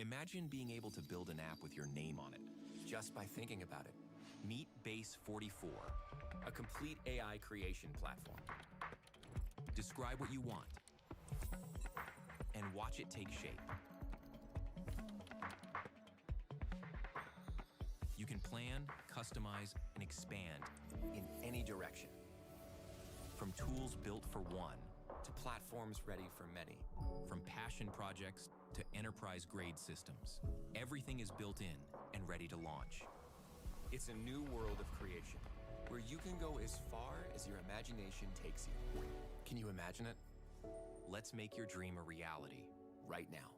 Imagine being able to build an app with your name on it, just by thinking about it. Meet Base 44, a complete AI creation platform. Describe what you want, and watch it take shape. You can plan, customize, and expand in any direction. From tools built for one, to platforms ready for many. From passion projects to enterprise-grade systems. Everything is built in and ready to launch. It's a new world of creation, where you can go as far as your imagination takes you. Can you imagine it? Let's make your dream a reality, right now.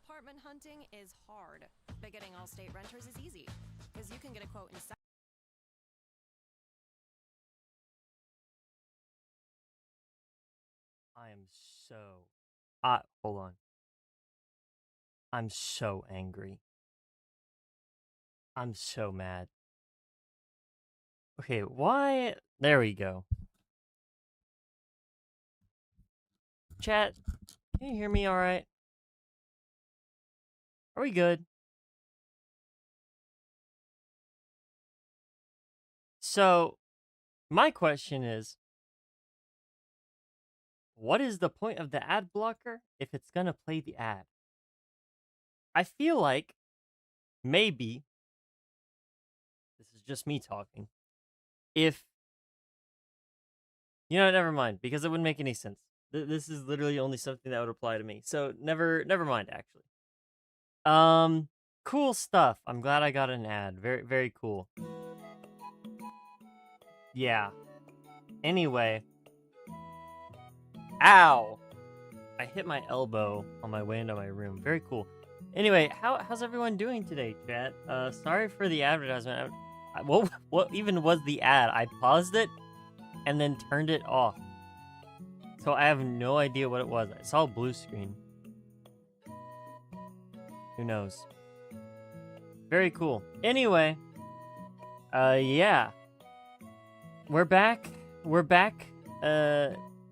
Apartment hunting is hard, but getting all-state renters is easy, because you can get a quote in seconds. I am so... hold on. I'm so angry. I'm so mad. Okay, why... There we go. Chat, can you hear me alright? Are we good? So, my question is, what is the point of the ad blocker if it's gonna play the ad? I feel like maybe, this is just me talking, if, you know, never mind, because it wouldn't make any sense. This is literally only something that would apply to me, so never mind, actually. Cool stuff. I'm glad I got an ad. Very, very cool. Yeah. Anyway. Ow! I hit my elbow on my way into my room. Very cool. Anyway, how's everyone doing today, chat? Sorry for the advertisement. What even was the ad? I paused it and then turned it off. So I have no idea what it was. I saw a blue screen. Who knows? Very cool. Anyway, yeah. We're back.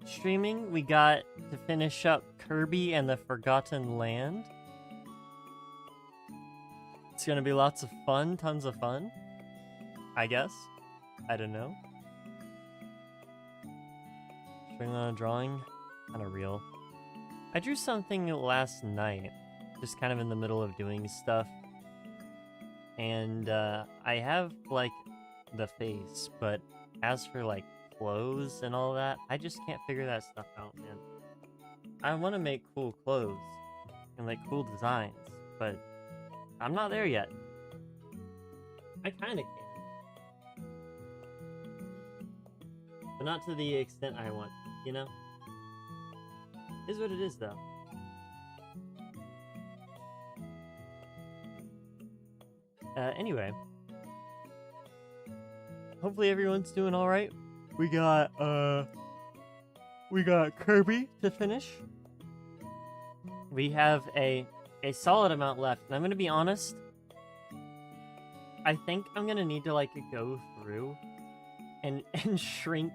Streaming. We got to finish up Kirby and the Forgotten Land. It's gonna be lots of fun, tons of fun. I guess. I don't know. Showing on a drawing? Kinda real. I drew something last night. Just kind of in the middle of doing stuff. And, I have, like, the face, but as for, like, clothes and all that, I just can't figure that stuff out, man. I want to make cool clothes and, like, cool designs, but I'm not there yet. I kind of can. But not to the extent I want, you know? Is what it is, though. Anyway. Hopefully everyone's doing alright. We got Kirby to finish. We have a solid amount left. And I'm gonna be honest. I think I'm gonna need to, like, go through and shrink,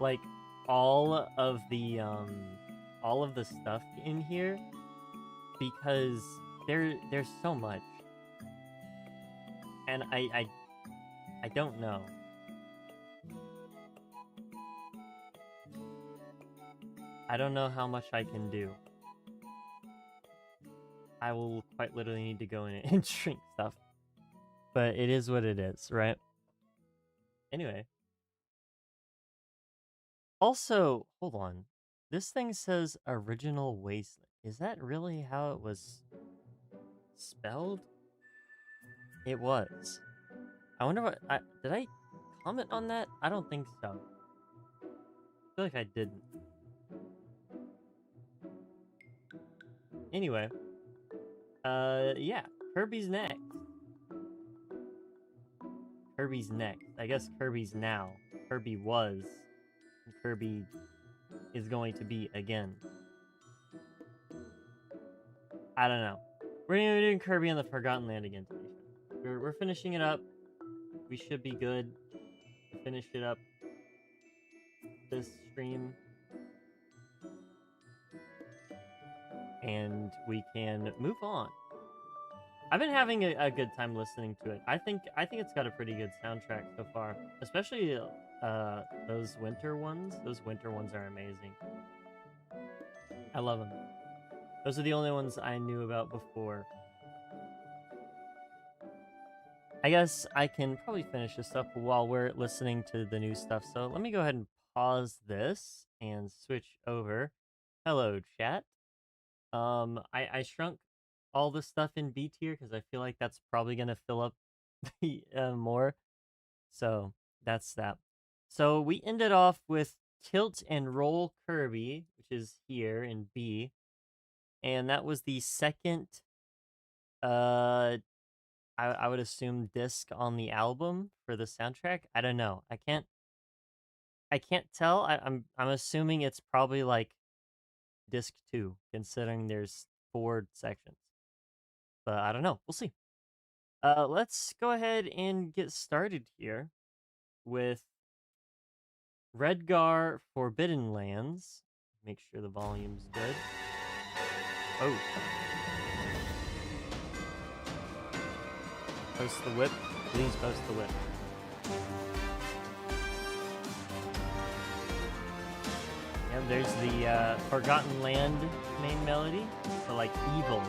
like, all of the stuff in here. Because there's so much. And I don't know. I don't know how much I can do. I will quite literally need to go in and shrink stuff. But it is what it is, right? Anyway. Also, hold on. This thing says Original Wasteland. Is that really how it was spelled? It was. I wonder what... did I comment on that? I don't think so. I feel like I didn't. Anyway. Yeah. Kirby's next. Kirby's next. I guess Kirby's now. Kirby was. And Kirby is going to be again. I don't know. We're gonna be doing Kirby and the Forgotten Land again today. we're finishing it up. We should be good to finish it up this stream. And we can move on. I've been having a good time listening to it. I think it's got a pretty good soundtrack so far, especially those winter ones. Those winter ones are amazing. I love them. Those are the only ones I knew about before. I guess I can probably finish this up while we're listening to the new stuff. So let me go ahead and pause this and switch over. Hello, chat. I shrunk all the stuff in B tier because I feel like that's probably gonna fill up more. So that's that. So we ended off with tilt and roll Kirby, which is here in B, and that was the second I would assume disc on the album for the soundtrack. I don't know. I can't tell. I'm assuming it's probably like disc 2, considering there's 4 sections. But I don't know. We'll see. Let's go ahead and get started here with Redgar Forbidden Lands. Make sure the volume's good. Oh. Post the whip. Please post the whip. Yeah, there's the Forgotten Land main melody. So like evil.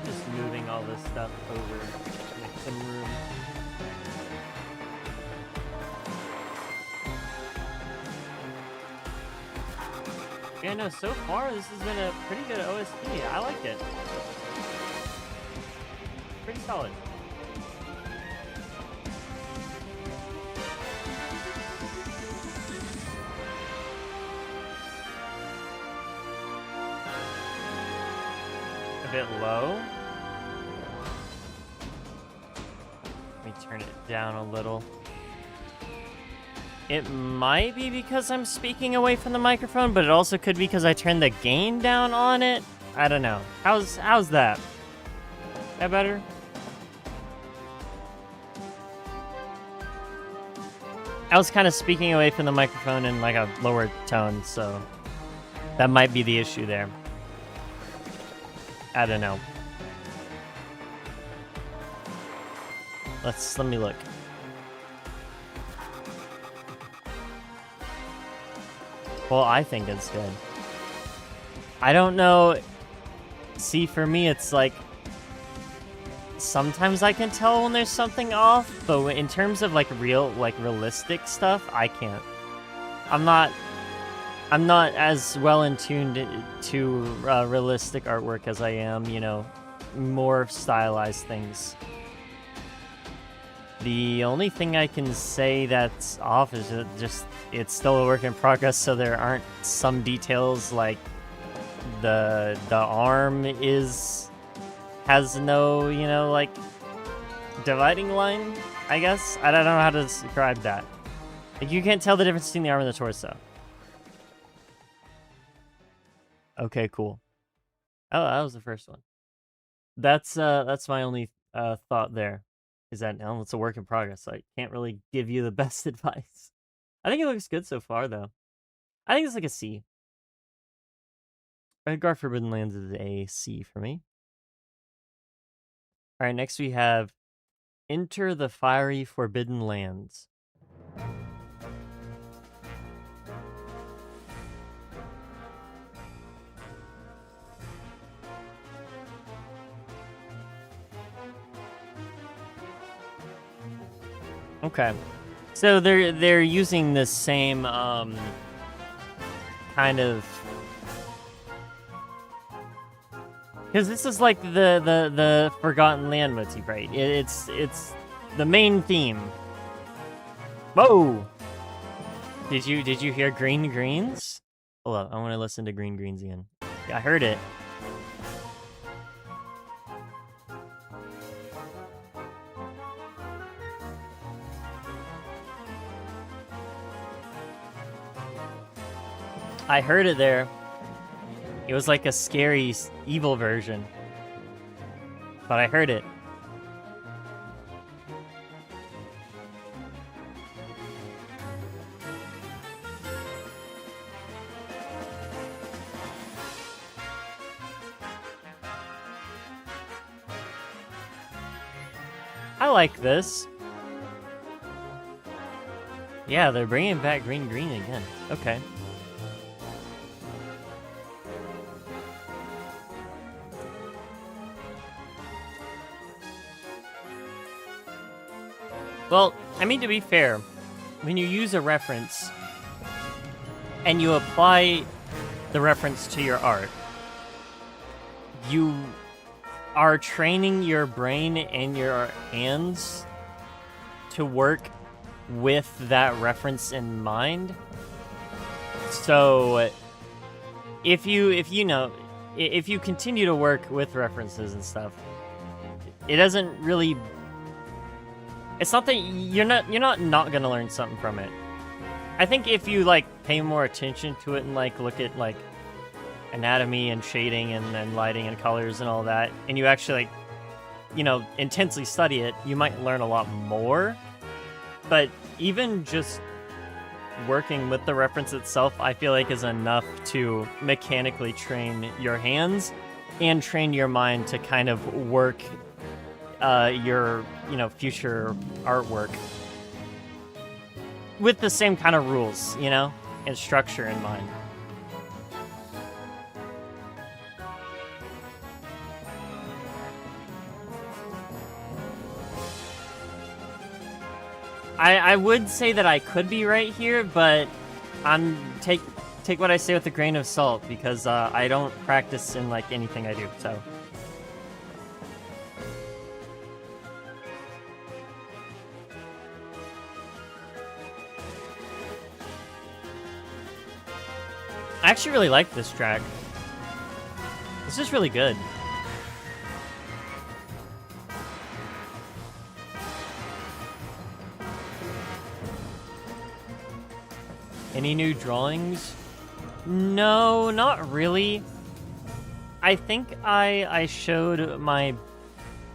Just moving all this stuff over. Make some room. Yeah, no, so far this has been a pretty good OST. I like it. Pretty solid. A bit low. Let me turn it down a little. It might be because I'm speaking away from the microphone, but it also could be because I turned the gain down on it. I don't know. How's that? That better? I was kind of speaking away from the microphone in like a lower tone, so that might be the issue there. I don't know. Let me look. Well, I think it's good. I don't know. See, for me, it's like sometimes I can tell when there's something off, but in terms of like realistic stuff, I can't. I'm not as well in tune to realistic artwork as I am, you know, more stylized things. The only thing I can say that's off is just it's still a work in progress, so there aren't some details like the arm has no, you know, like dividing line, I guess. I don't know how to describe that. Like you can't tell the difference between the arm and the torso. Okay, cool. Oh, that was the first one. That's my only thought there. Is that now it's a work in progress, so I can't really give you the best advice. I think it looks good so far, though. I think it's like a C. Redgar Forbidden Lands is a C for me. All right, next we have Enter the Fiery Forbidden Lands. Okay, so they're using the same kind of, because this is like the Forgotten Land motif, right? It's the main theme. Whoa! Did you hear Green Greens? Hold up, I want to listen to Green Greens again. Yeah, I heard it. I heard it there. It was like a scary, evil version. But I heard it. I like this. Yeah, they're bringing back green again. Okay. Well, I mean, to be fair, when you use a reference and you apply the reference to your art, you are training your brain and your hands to work with that reference in mind. So if you continue to work with references and stuff, it doesn't really, it's not that you're not gonna learn something from it. I think if you like pay more attention to it and like look at like anatomy and shading and lighting and colors and all that, and you actually like, intensely study it, you might learn a lot more. But even just working with the reference itself, I feel like is enough to mechanically train your hands and train your mind to kind of work your future artwork with the same kind of rules, and structure in mind. I would say that I could be right here, but take what I say with a grain of salt, because I don't practice in like anything I do, so. I actually really like this track. This is really good. Any new drawings? No, not really. I think I showed my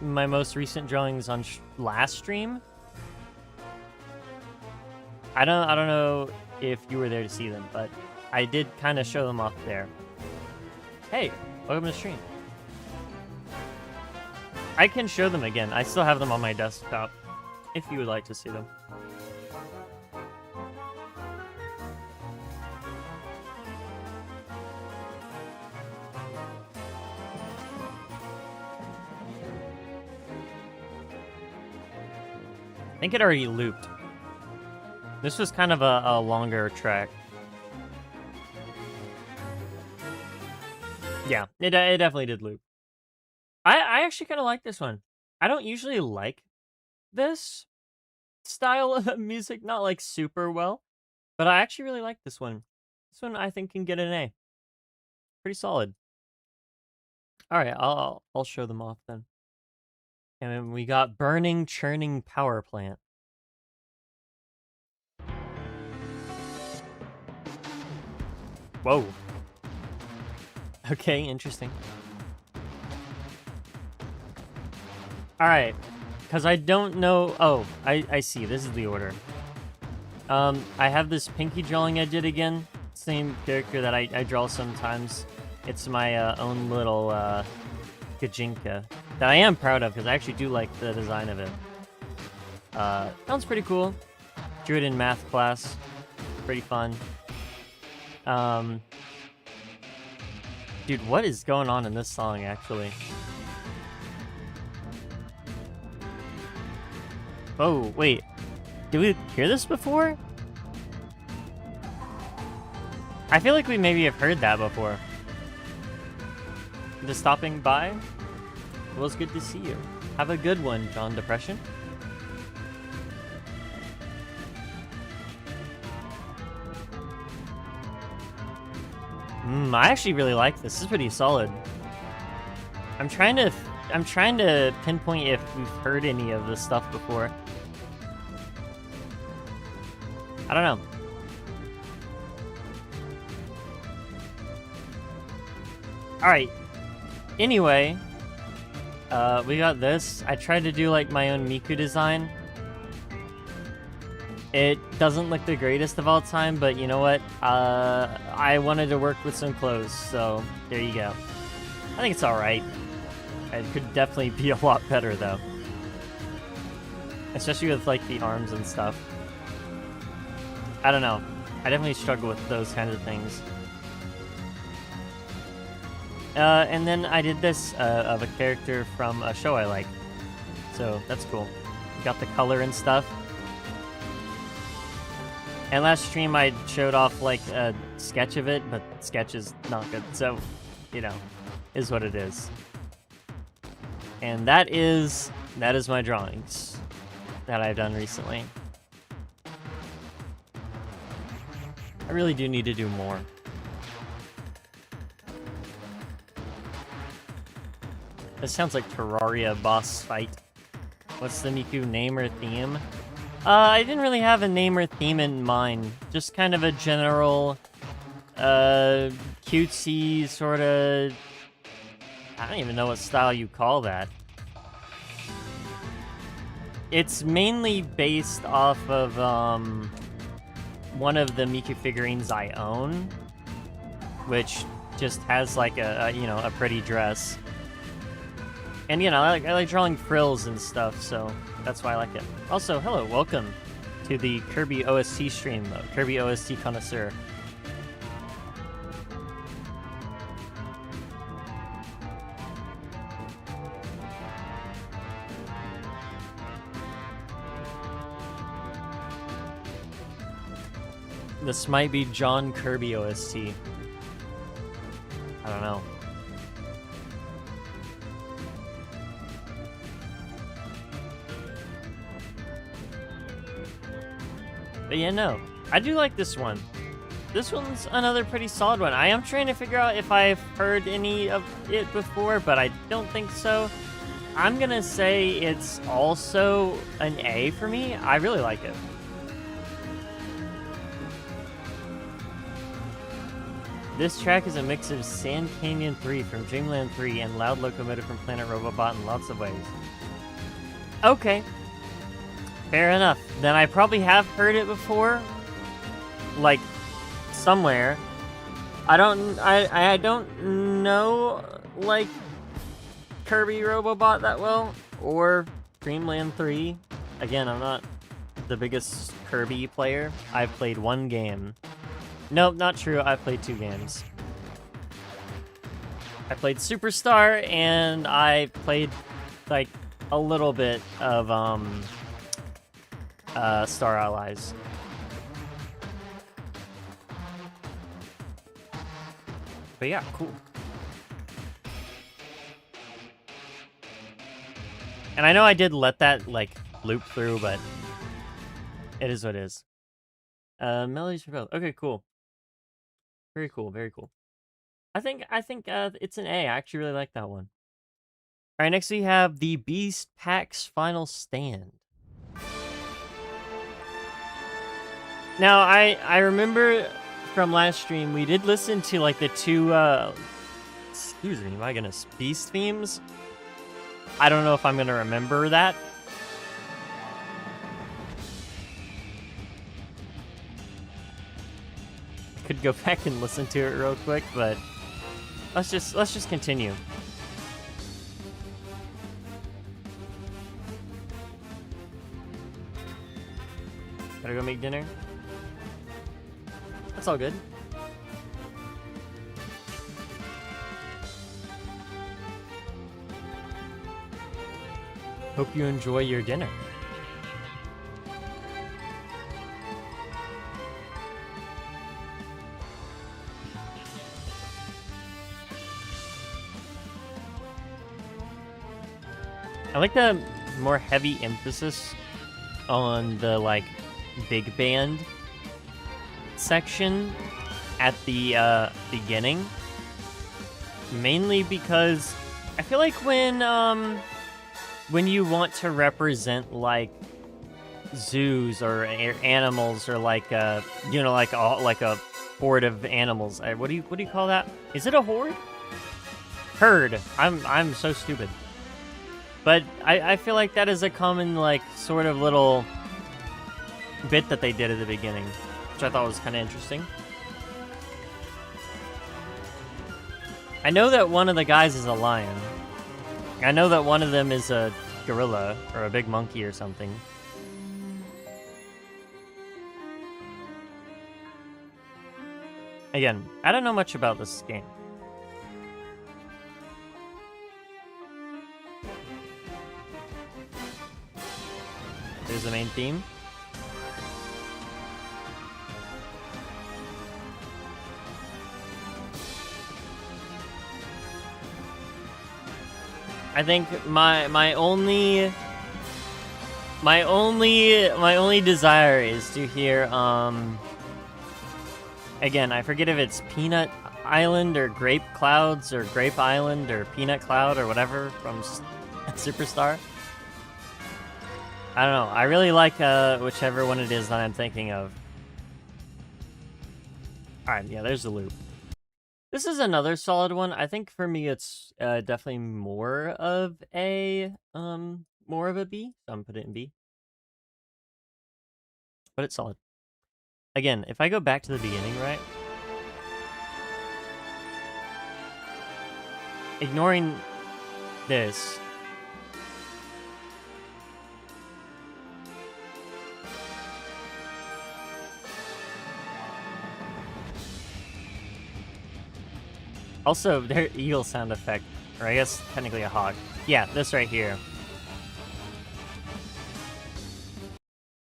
most recent drawings on last stream. I don't know if you were there to see them, but I did kind of show them off there. Hey, welcome to the stream. I can show them again. I still have them on my desktop if you would like to see them. I think it already looped. This was kind of a longer track. Yeah, it definitely did loop. I actually kind of like this one. I don't usually like this style of music, not like super well, but I actually really like this one. This one I think can get an A. Pretty solid. All right, I'll show them off then. And then we got burning, churning power plant. Whoa. Okay, interesting. Alright, because I don't know... Oh, I see, this is the order. I have this pinky drawing I did again. Same character that I draw sometimes. It's my own little Gajinka that I am proud of, because I actually do like the design of it. Sounds pretty cool. Drew it in math class. Pretty fun. Dude, what is going on in this song, actually? Oh, wait. Did we hear this before? I feel like we maybe have heard that before. Just stopping by? It was good to see you. Have a good one, John Depression. I actually really like this. This is pretty solid. I'm trying to pinpoint if we've heard any of this stuff before. I don't know. Alright. Anyway, we got this. I tried to do like my own Miku design. It doesn't look the greatest of all time, but you know what? I wanted to work with some clothes, so there you go. I think it's alright. It could definitely be a lot better, though. Especially with, like, the arms and stuff. I don't know. I definitely struggle with those kinds of things. And then I did this of a character from a show I like. So, that's cool. Got the color and stuff. And last stream I showed off, like, a sketch of it, but sketch is not good. So, you know, is what it is. And that is my drawings that I've done recently. I really do need to do more. This sounds like Terraria boss fight. What's the Miku name or theme? I didn't really have a name or theme in mind. Just kind of a general, cutesy sorta... I don't even know what style you call that. It's mainly based off of, one of the Miku figurines I own, which just has, like, a pretty dress. And, you know, I like drawing frills and stuff, so that's why I like it. Also, hello, welcome to the Kirby OST stream, Kirby OST Connoisseur. This might be John Kirby OST. I don't know. But yeah, no. I do like this one. This one's another pretty solid one. I am trying to figure out if I've heard any of it before, but I don't think so. I'm gonna say it's also an A for me. I really like it. This track is a mix of Sand Canyon 3 from Dreamland 3 and Loud Locomotive from Planet Robobot in lots of ways. Okay. Fair enough. Then I probably have heard it before. Like, somewhere. I don't know, like, Kirby Robobot that well. Or Dreamland 3. Again, I'm not the biggest Kirby player. I've played one game. Nope, not true. I played 2 games. I played Superstar, and I played, like, a little bit of, Star Allies. But yeah, cool. And I know I did let that, like, loop through, but it is what it is. Melodies for both. Okay, cool. Very cool, very cool. I think it's an A. I actually really like that one. All right, next we have the Beast Pack's Final Stand. Now, I remember from last stream, we did listen to, like, the 2, excuse me, my goodness, Beast themes. I don't know if I'm gonna remember that. Could go back and listen to it real quick, but let's just continue. Gotta go make dinner. That's all good. Hope you enjoy your dinner. I like the more heavy emphasis on the, like, big band section at the beginning. Mainly because I feel like when you want to represent, like, zoos or animals or, like, like a horde of animals. What do you call that? Is it a horde? Herd. I'm so stupid. But I feel like that is a common, like, sort of little bit that they did at the beginning, which I thought was kind of interesting. I know that one of the guys is a lion. I know that one of them is a gorilla or a big monkey or something. Again, I don't know much about this game. There's the main theme. I think my only desire is to hear again, I forget if it's Peanut Island or Grape Clouds or Grape Island or Peanut Cloud or whatever from Superstar. I don't know. I really like whichever one it is that I'm thinking of. Alright, yeah, there's the loop. This is another solid one. I think for me it's definitely more of a B. So I'm gonna put it in B. But it's solid. Again, if I go back to the beginning, right? Ignoring this. Also, their eagle sound effect, or I guess technically a hawk. Yeah, this right here.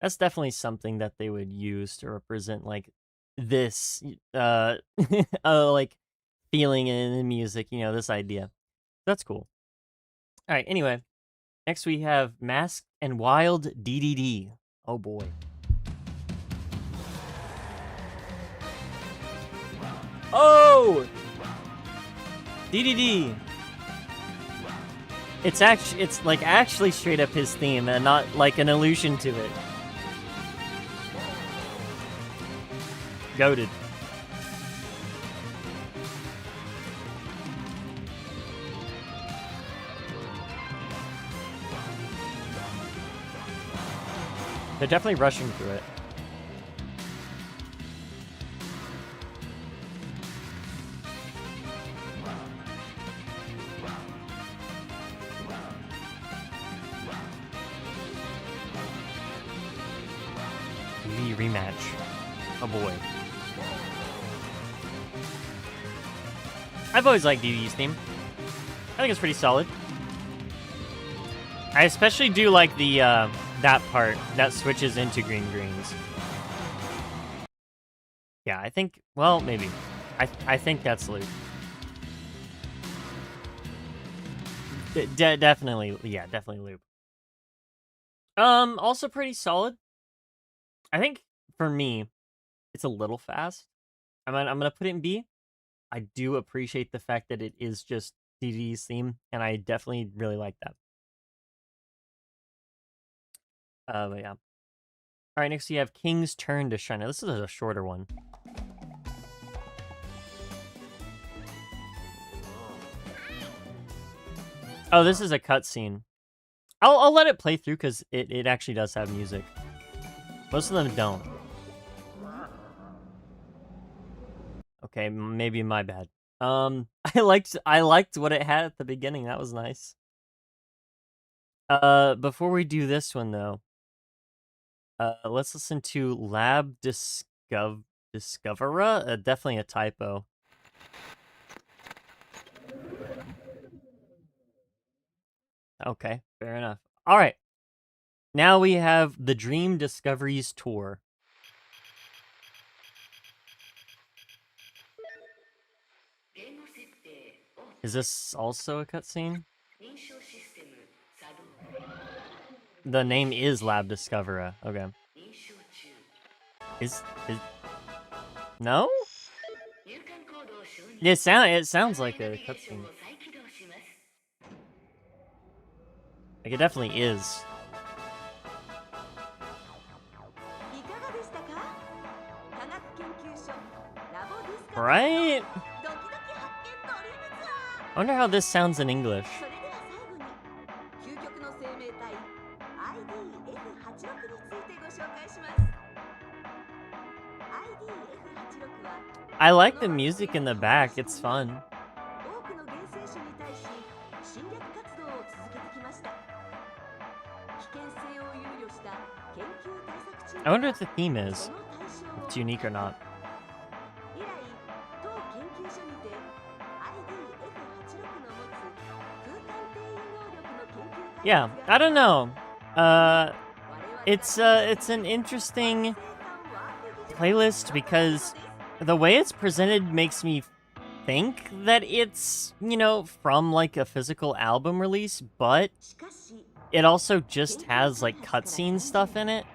That's definitely something that they would use to represent, like, this, like, feeling in the music, you know, this idea. That's cool. Alright, anyway. Next we have Masked and Wild DDD. Oh boy. Oh! DDD. It's actually straight up his theme and not like an allusion to it. Goated. They're definitely rushing through it. Rematch. Oh boy. I've always liked DD's theme. I think it's pretty solid. I especially do like the that part that switches into green greens. Yeah, I think, well, maybe. I think that's loop. Definitely, yeah, definitely loop. Also pretty solid. I think for me, it's a little fast. I'm gonna put it in B. I do appreciate the fact that it is just DD's theme, and I definitely really like that. But yeah. All right, next you have King's Turn to Shine. Now, this is a shorter one. Oh, this is a cutscene. I'll let it play through because it actually does have music. Most of them don't. Okay, maybe my bad. I liked what it had at the beginning. That was nice. Before we do this one though, let's listen to Lab Discoverer. Definitely a typo. Okay, fair enough. All right. Now we have the Dream Discoveries Tour. Is this also a cutscene? The name is Lab Discoverer. Okay. Is no? It sounds like a cutscene. Like it definitely is. Right? I wonder how this sounds in English. それでは最後に究極の生命体 IDF86 についてご紹介します。IDF86 は I like the music in the back, it's fun. 多くの原生種に対し侵略活動を続けてきました。危険性を憂慮した研究対策チーム I wonder what the theme is, その対象を if it's unique or not. 以来、当研究所にて IDF86 の持つ空間転移能力の研究開 Yeah, 発 I が don't know. 我々 It's an interesting playlist because the way it's presented makes me think that it's, you know, from like a physical album release, but しかし it also just has like cutscene stuff in it.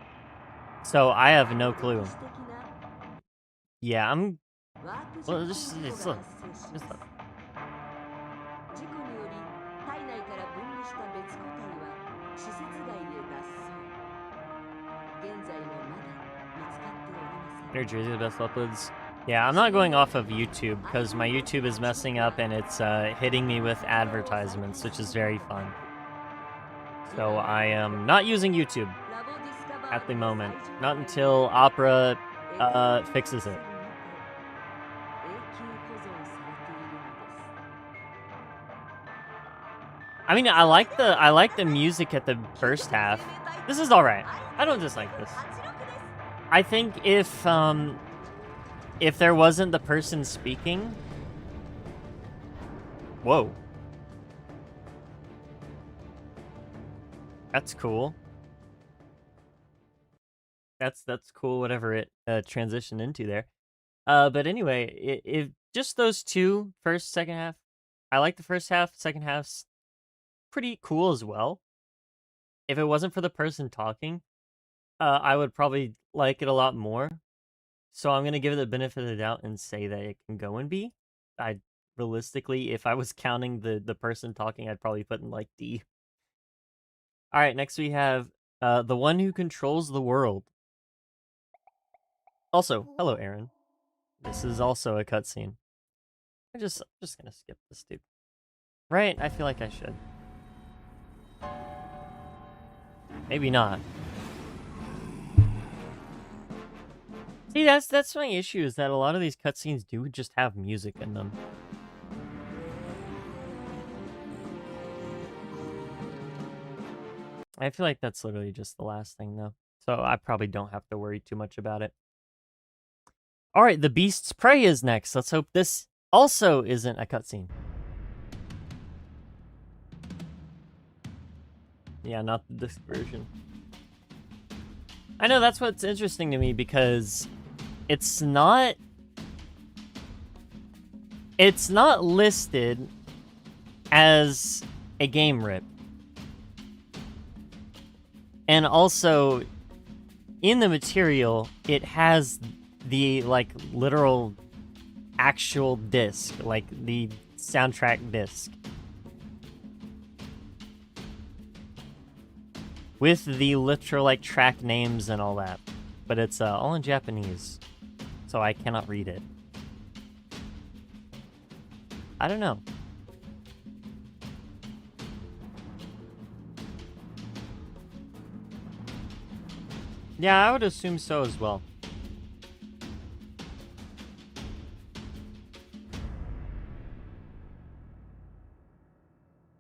So I have no clue. 歴史的な Yeah, I'm ワープ well 事 just 故 it's が look. 発生し Just ます look. 事故により体内から分離した別個体は施設外へ脱走現在もまだ見つかっておりません New Jersey, the best uploads. Yeah, I'm not going off of YouTube because my YouTube is messing up and it's hitting me with advertisements, which is very fun. So I am not using YouTube ラボディスカバー at the の moment. 最上 Not 階 until Opera fixes it. 永久保存されているのです I mean, I like the music at the first half. This is all right. I don't dislike this. I think if there wasn't the person speaking, whoa, that's cool. That's cool. Whatever it transitioned into there. But anyway, if just those two, first, second half, I like the first half. Second half's pretty cool as well. If it wasn't for the person talking, I would probably like it a lot more. So I'm gonna give it the benefit of the doubt and say that it can go in B. I realistically, if I was counting the person talking, I'd probably put in like D. All right, next we have the one who controls the world. Also, hello, Aaron. This is also a cutscene. I'm just gonna skip this, dude. Right? I feel like I should. Maybe not. See, that's my issue, is that a lot of these cutscenes do just have music in them. I feel like that's literally just the last thing, though. So I probably don't have to worry too much about it. Alright, the Beast's Prey is next. Let's hope this also isn't a cutscene. Yeah, not the disc version. I know, that's what's interesting to me, because it's not listed as a game rip. And also, in the material, it has the, like, literal actual disc, like the soundtrack disc. With the literal, like, track names and all that. But it's all in Japanese, so I cannot read it. I don't know. Yeah, I would assume so as well.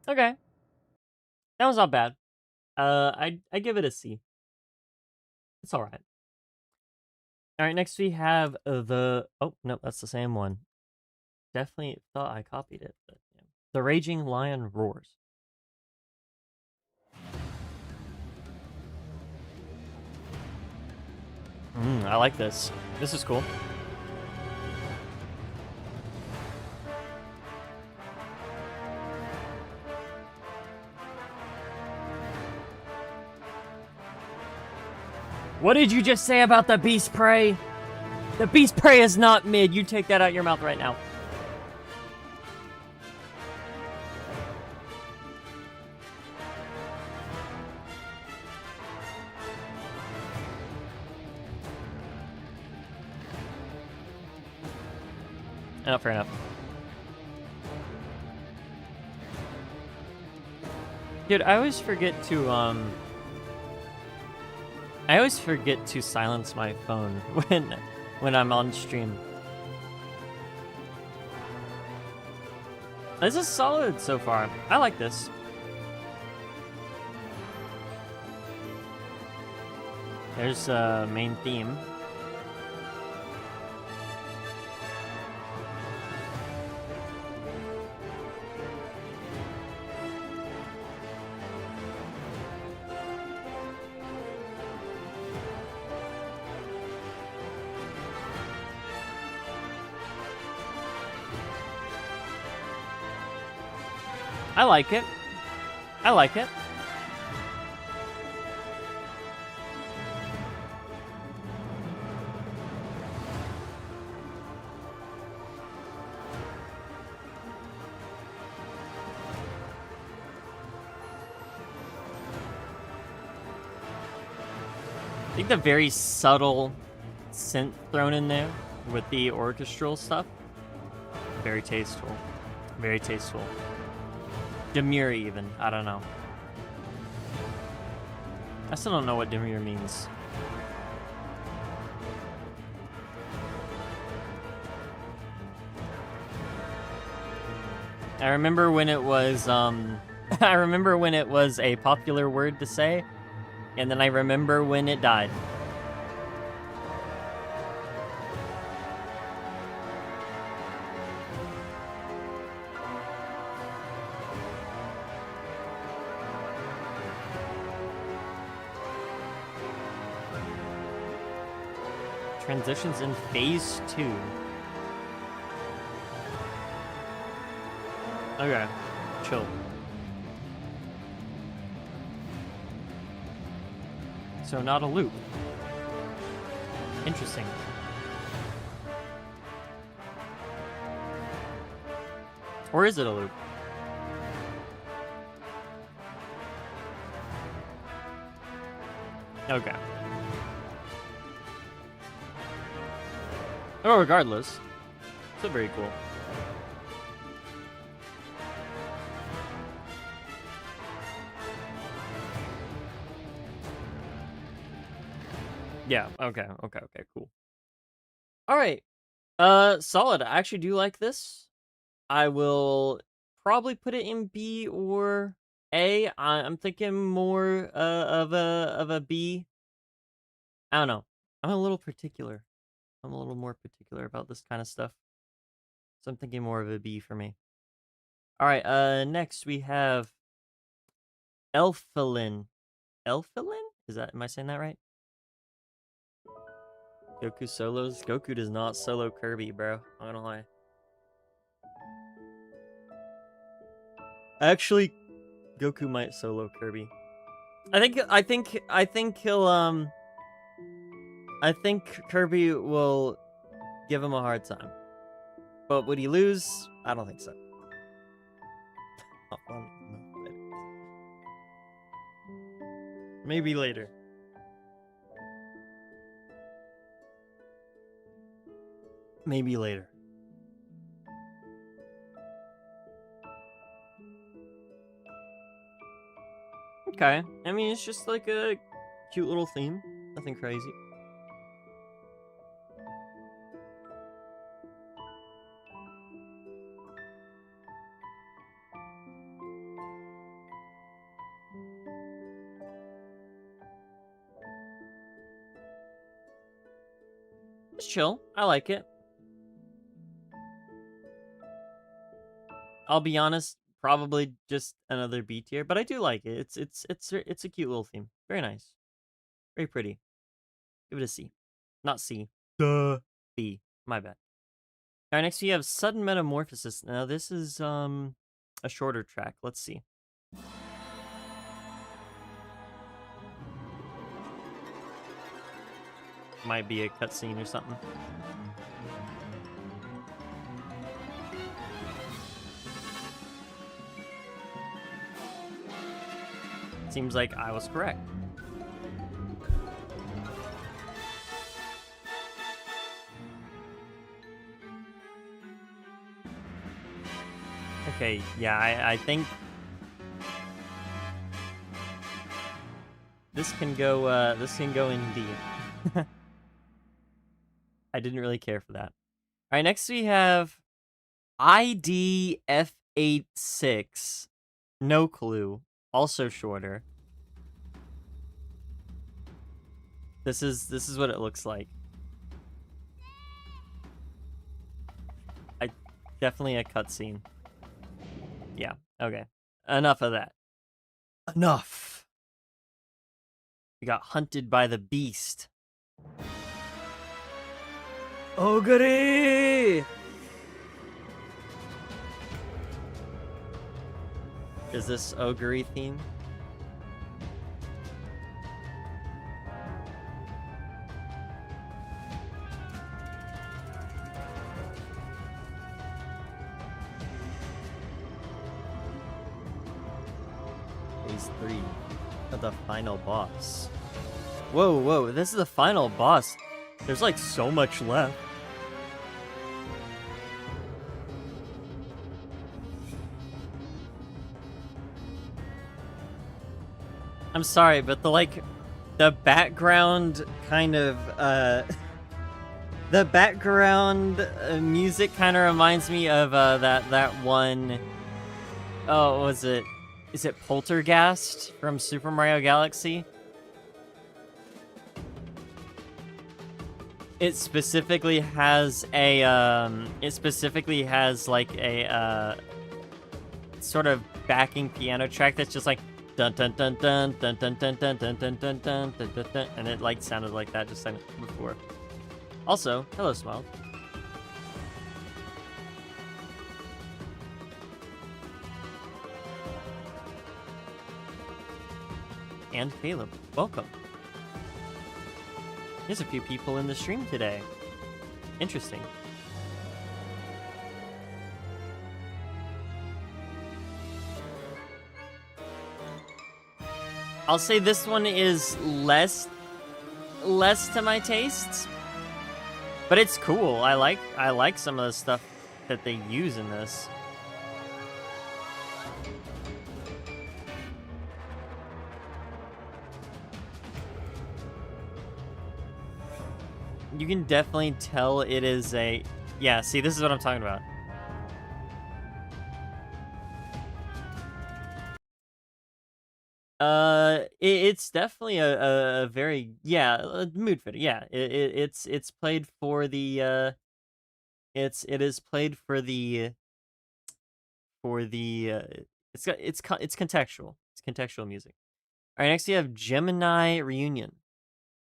Okay. That was not bad. I give it a C. It's all right. All right, next we have the... Oh, no, that's the same one. Definitely thought I copied it, but yeah. The Raging Lion Roars. I like this. This is cool. What did you just say about the Beast Prey? The Beast Prey is not mid. You take that out your mouth right now. Oh, fair enough. Dude, I always forget to silence my phone when I'm on stream. This is solid so far. I like this. There's a main theme. I like it. I like it. I think the very subtle synth thrown in there with the orchestral stuff, very tasteful. Very tasteful. Demure even, I don't know. I still don't know what demure means. I remember when it was I remember when it was a popular word to say, and then I remember when it died. Transitions in phase 2. Okay, chill. So not a loop. Interesting. Or is it a loop? Okay. Oh, regardless. Still very cool. Yeah, okay, cool. Alright. Solid. I actually do like this. I will probably put it in B or A. I'm thinking more of a B. I don't know. I'm a little particular. I'm a little more particular about this kind of stuff. So I'm thinking more of a B for me. Alright, next we have Elfilin. Elfilin? Am I saying that right? Goku solos? Goku does not solo Kirby, bro. I'm not gonna lie. Actually, Goku might solo Kirby. I think he'll I think Kirby will give him a hard time. But would he lose? I don't think so. Maybe later. Maybe later. Okay. I mean, it's just like a cute little theme. Nothing crazy. It's chill. I like it. I'll be honest, probably just another B tier, but I do like it. It's a cute little theme. Very nice. Very pretty. Give it a C. Not C. Duh. B. My bad. Alright, next we have Sudden Metamorphosis. Now this is a shorter track. Let's see. Might be a cutscene or something. Seems like I was correct. Okay, yeah, I think This can go in D. I didn't really care for that. All right, next we have IDF86. No clue. Also shorter. This is what it looks like. Definitely a cutscene. Yeah, okay. Enough of that. Enough! We got hunted by the beast. Ogre! Is this ogre theme? Phase 3 of the final boss. Whoa, this is the final boss. There's like so much left. I'm sorry, but the background kind of the background music kind of reminds me of that one. Oh, was it? Is it Poltergeist from Super Mario Galaxy? It specifically has a like a sort of backing piano track that's just like dun dun dun dun dun dun dun dun dun dun dun dun dun dun dun, and it like sounded like that just before. Also, hello, Smile. And Caleb, welcome. There's a few people in the stream today. Interesting. I'll say this one is less to my tastes, but it's cool. I like some of the stuff that they use in this. You can definitely tell it is a... Yeah, see, this is what I'm talking about. It's definitely a very... Yeah, a mood fitter. Yeah, it's played for the... It is played for the... It's contextual. It's contextual music. All right, next you have Gemini Reunion.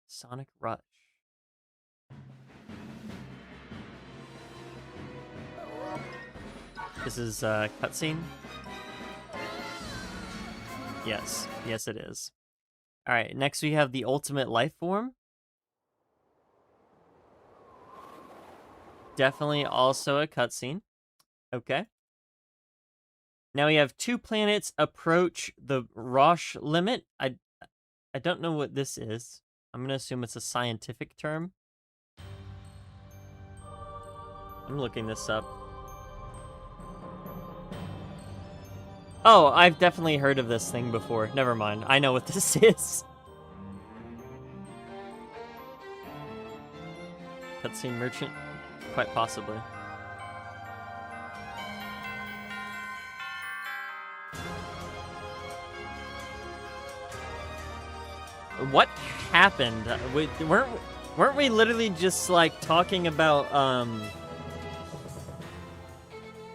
Sonic Rush. This is a cutscene. Yes, it is. All right, next we have the Ultimate Life Form. Definitely also a cutscene. Okay. Now we have 2 planets approach the Roche limit. I don't know what this is. I'm gonna assume it's a scientific term. I'm looking this up. Oh, I've definitely heard of this thing before. Never mind. I know what this is. Cutscene merchant? Quite possibly. What happened? Weren't we literally just like talking about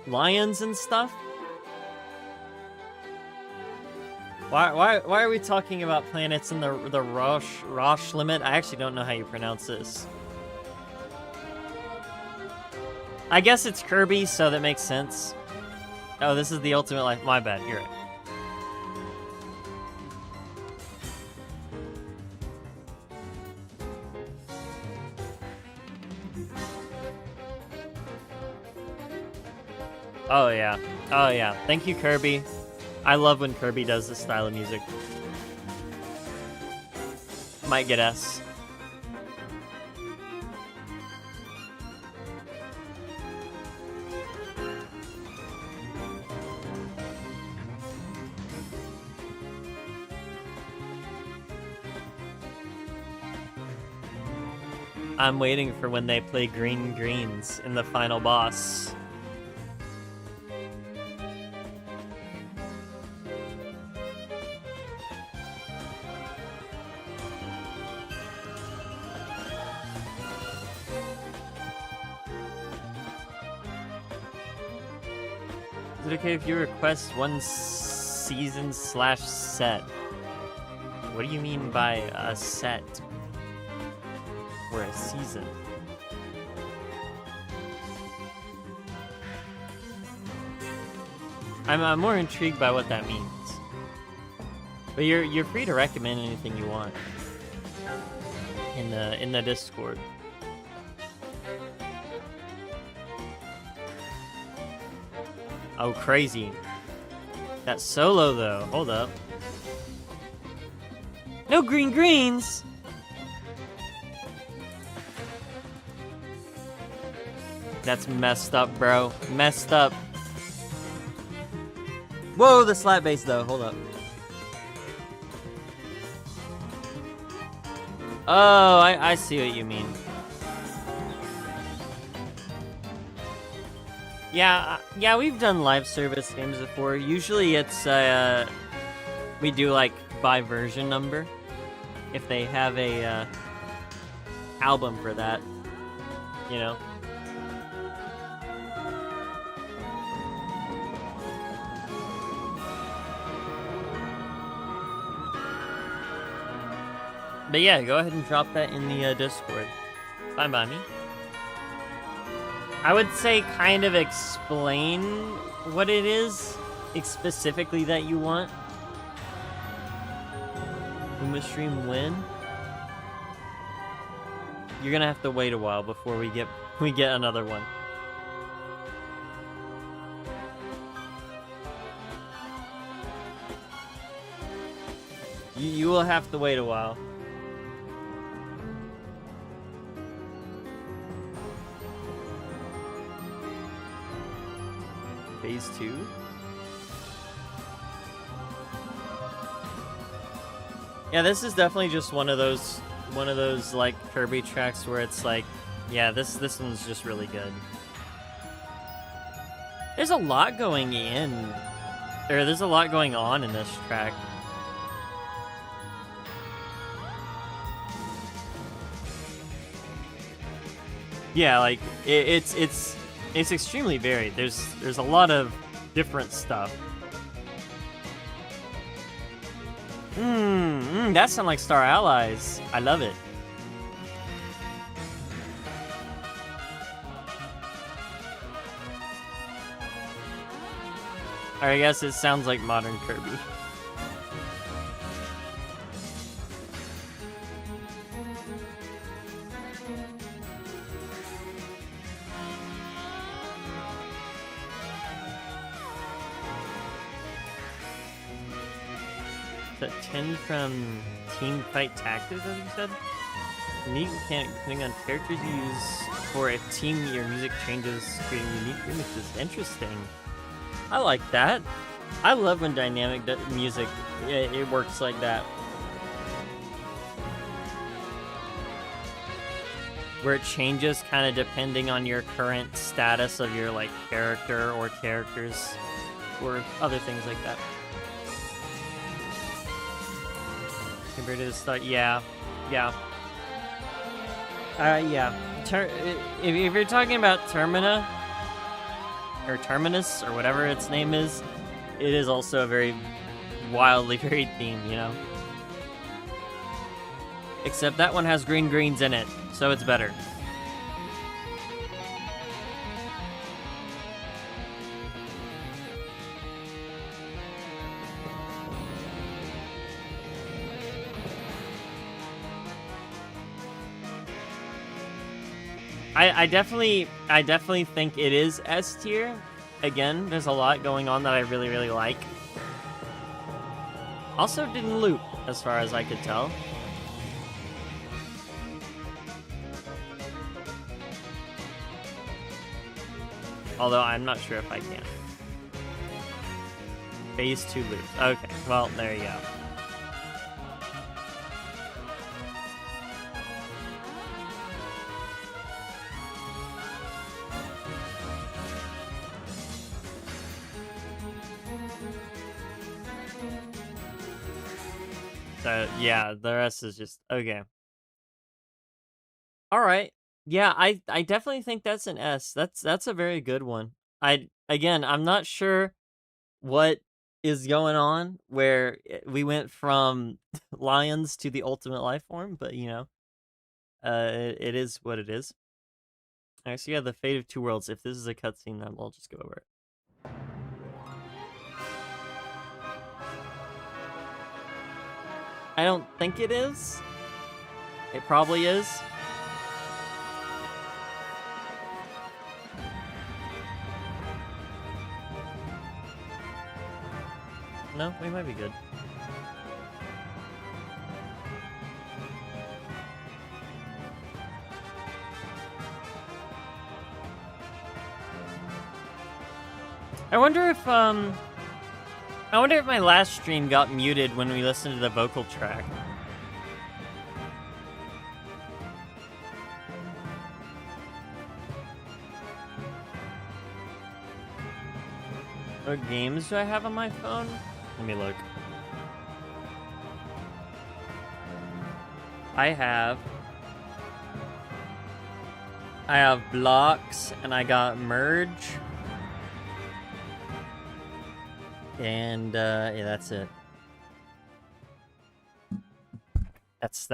lions and stuff? Why are we talking about planets in the Roche limit? I actually don't know how you pronounce this. I guess it's Kirby, so that makes sense. Oh, this is the Ultimate Life. My bad. You're right. Oh yeah. Oh yeah. Thank you, Kirby. I love when Kirby does this style of music. Might get S. I'm waiting for when they play green greens in the final boss. Is it okay if you request one season/set? What do you mean by a set? Or a season? I'm more intrigued by what that means. But you're free to recommend anything you want in the Discord. Oh, crazy. That solo, though. Hold up. No green greens! That's messed up, bro. Messed up. Whoa, the slap bass, though. Hold up. Oh, I see what you mean. Yeah, we've done live service games before. Usually it's, we do, like, by version number. If they have a, album for that, you know? But yeah, go ahead and drop that in the, Discord. Fine by me. I would say kind of explain what it is specifically that you want. Uma stream when? You're gonna have to wait a while before we get another one. You will have to wait a while. Phase 2? Yeah, this is definitely just one of those like Kirby tracks where it's like, yeah, this one's just really good. There's a lot going there's a lot going on in this track. Yeah, like it's extremely varied. There's a lot of different stuff. That sounds like Star Allies. I love it. I guess it sounds like modern Kirby. That 10 from Team Fight Tactics, as you said? Unique mechanic depending on characters you use for a team, your music changes, creating unique remixes. Interesting. I like that. I love when dynamic music, it works like that. Where it changes kind of depending on your current status of your like character or characters or other things like that. Compared to the start, yeah. Yeah. If you're talking about Termina, or Terminus, or whatever its name is, it is also a very wildly varied theme, you know? Except that one has green greens in it, so it's better. I definitely think it is S tier. Again, there's a lot going on that I really, really like. Also didn't loop, as far as I could tell. Although I'm not sure if I can. Phase 2 loops. Okay, well, there you go. Yeah, the rest is just okay. All right. Yeah, I definitely think that's an S. That's a very good one. I'm not sure what is going on where we went from lions to the ultimate life form, but it is what it is. All right, so yeah, the fate of two worlds. If this is a cutscene, then we'll just go over it. I don't think it is. It probably is. No, we might be good. I wonder if my last stream got muted when we listened to the vocal track. What games do I have on my phone? Let me look. I have blocks, and I got merge. And yeah, that's it. That's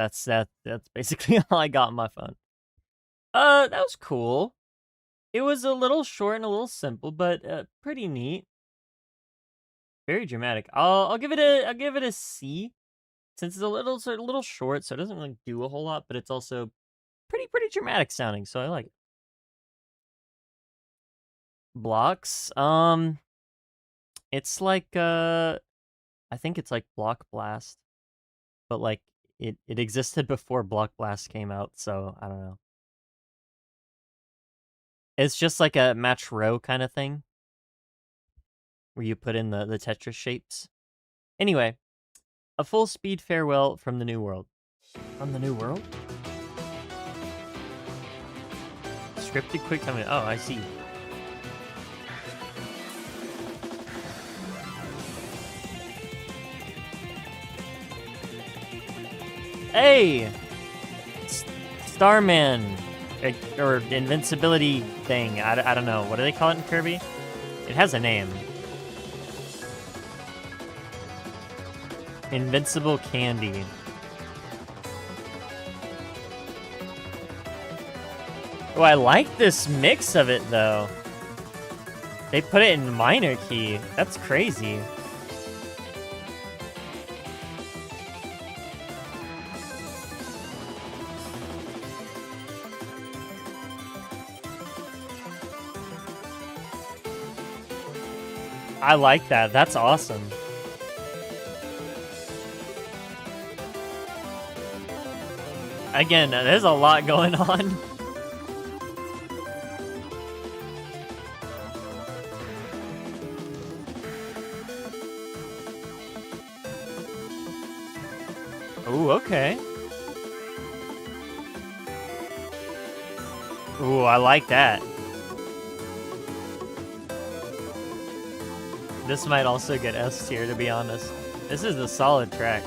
basically all I got on my phone. That was cool. It was a little short and a little simple, but pretty neat. Very dramatic. I'll give it a C, since it's a little short, so it doesn't really do a whole lot, but it's also pretty dramatic sounding, so I like it. Blocks. It's like I think it's like Block Blast, but like it existed before Block Blast came out, so I don't know. It's just like a match row kind of thing, where you put in the Tetris shapes. Anyway, a full speed farewell from the New World. From the New World? Scripted quick time. Oh, I see. Hey! Starman! Or invincibility thing. I don't know. What do they call it in Kirby? It has a name. Invincible candy. Oh, I like this mix of it, though. They put it in minor key. That's crazy. I like that. That's awesome. Again, there's a lot going on. Ooh, okay. Ooh, I like that. This might also get S tier, to be honest. This is a solid track.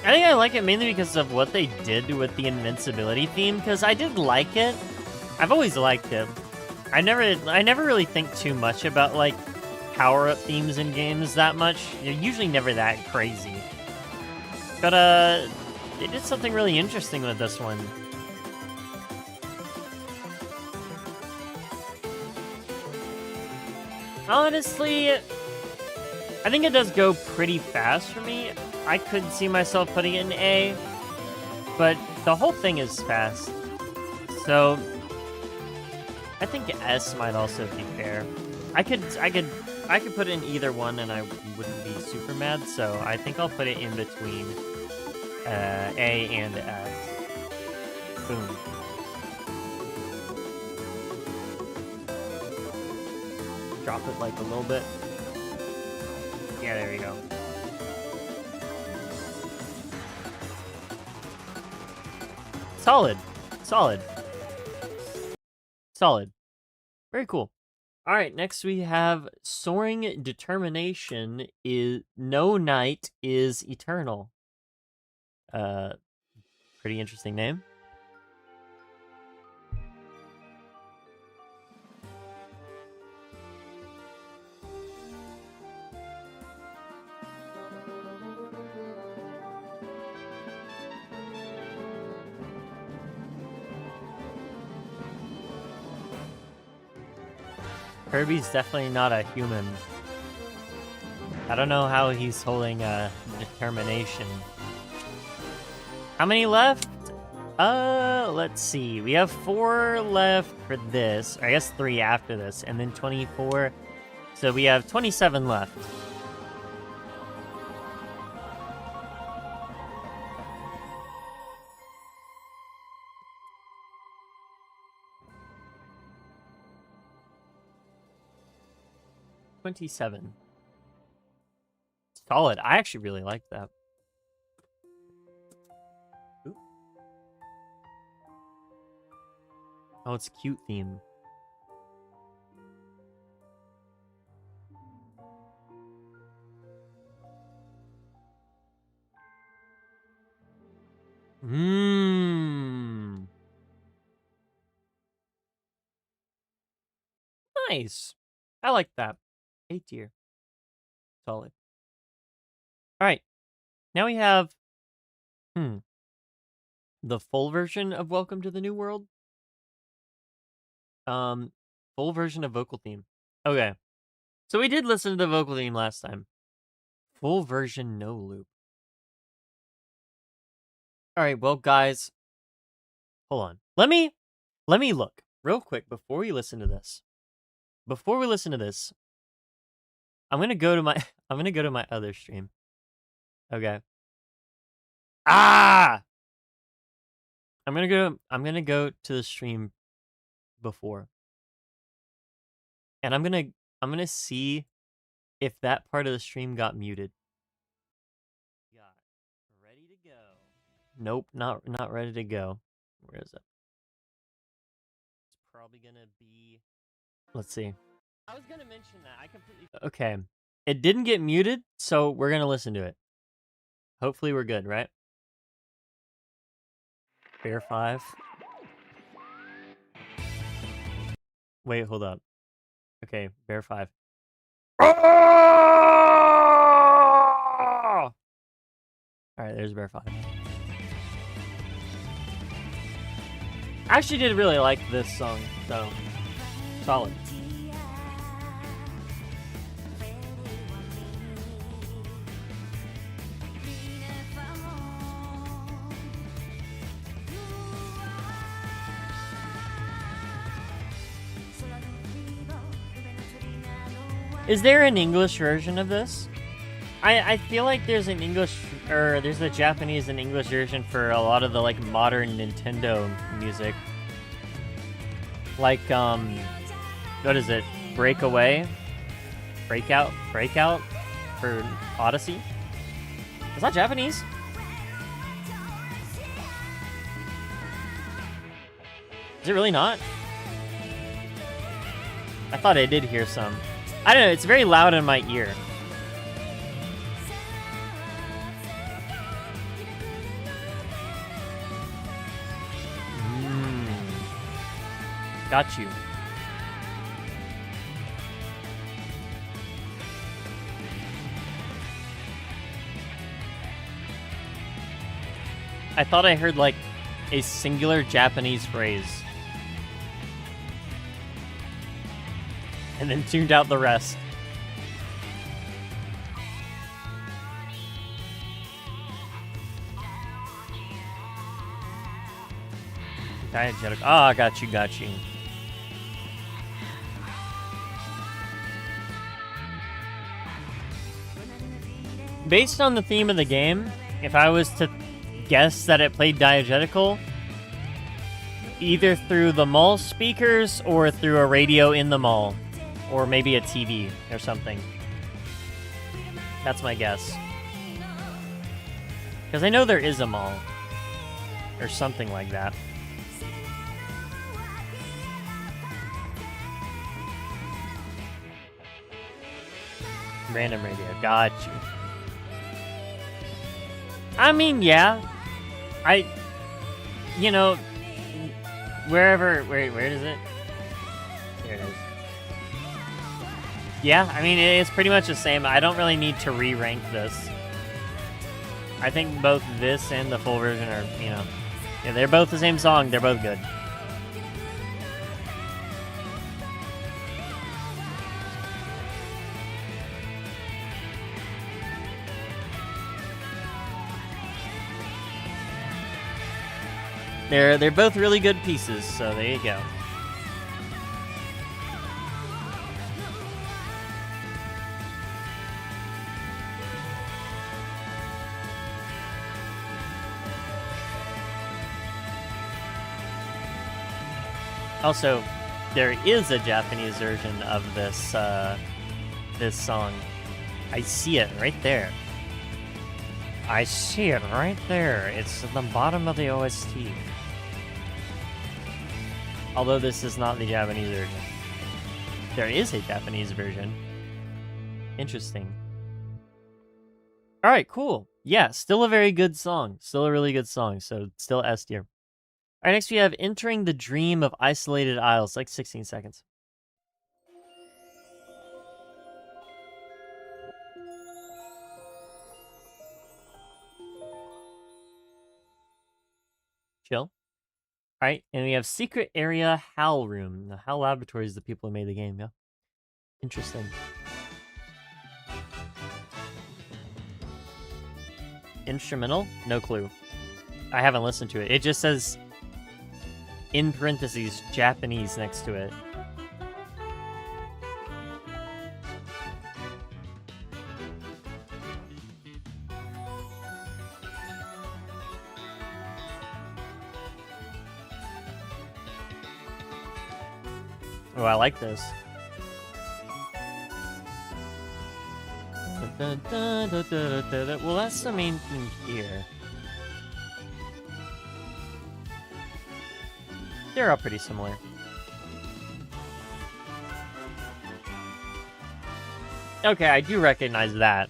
I think I like it mainly because of what they did with the invincibility theme, because I did like it. I've always liked it. I never really think too much about, like, power-up themes in games that much. They're usually never that crazy. But, they did something really interesting with this one. Honestly, I think it does go pretty fast for me. I could see myself putting it in A, but the whole thing is fast. So I think S might also be fair. I could put it in either one and I wouldn't be super mad, so I think I'll put it in between A and S. Boom. Drop it like a little bit. Yeah, there we go. Solid. Solid. Solid. Very cool. All right, next we have Soaring Determination is No Night is Eternal. Pretty interesting name. Kirby's definitely not a human. I don't know how he's holding determination. How many left? Let's see. We have 4 left for this. Or I guess 3 after this, and then 24. So we have 27 left. $27. Solid. I actually really like that. Ooh. Oh, it's cute theme. Mmm. Nice. I like that. A tier. Solid. All right. Now we have the full version of Welcome to the New World. Full version of vocal theme. Okay. So we did listen to the vocal theme last time. Full version, no loop. All right, well, guys, hold on. Let me look real quick before we listen to this. Before we listen to this, I'm gonna go to my other stream. Okay. Ah! I'm gonna go to the stream before. And I'm gonna see if that part of the stream got muted. Got ready to go. Nope, not ready to go. Where is it? It's probably gonna be. Let's see. I was gonna mention that. I completely. Okay, it didn't get muted, so we're gonna listen to it. Hopefully, we're good, right? Bear 5. Wait, hold up. Okay, Bear 5. Alright, there's Bear 5. I actually did really like this song, so solid. Is there an English version of this? I feel like there's an English, or there's a Japanese and English version for a lot of the like modern Nintendo music. Like what is it? Breakaway? Breakout for Odyssey? Is that Japanese? Is it really not? I thought I did hear some. I don't know, it's very loud in my ear. Got you. I thought I heard like a singular Japanese phrase. And then tuned out the rest. Diegetic. Ah, got you. Based on the theme of the game, if I was to guess that it played diegetical, either through the mall speakers or through a radio in the mall. Or maybe a TV or something. That's my guess. Because I know there is a mall. or something like that. Random radio, got you. I mean, yeah. You know, wherever, where is it? There it is. Yeah, I mean, it's pretty much the same. I don't really need to re-rank this. I think both this and the full version are, you know, yeah, they're both the same song. They're both good. They're both really good pieces, so there you go. Also, there is a Japanese version of this this song. I see it right there. I see it right there. It's at the bottom of the OST. Although this is not the Japanese version. There is a Japanese version. Interesting. Alright, cool. Yeah, still a very good song. Still a really good song, so still S tier. Alright, next we have Entering the Dream of Isolated Isles. Like 16 seconds. Chill. Alright, and we have Secret Area HAL Room. The HAL Laboratory is the people who made the game, yeah. Interesting. Instrumental? No clue. I haven't listened to it. It just says, in parentheses, Japanese next to it. Oh, I like this. Well, that's the main thing here. They're all pretty similar. Okay, I do recognize that.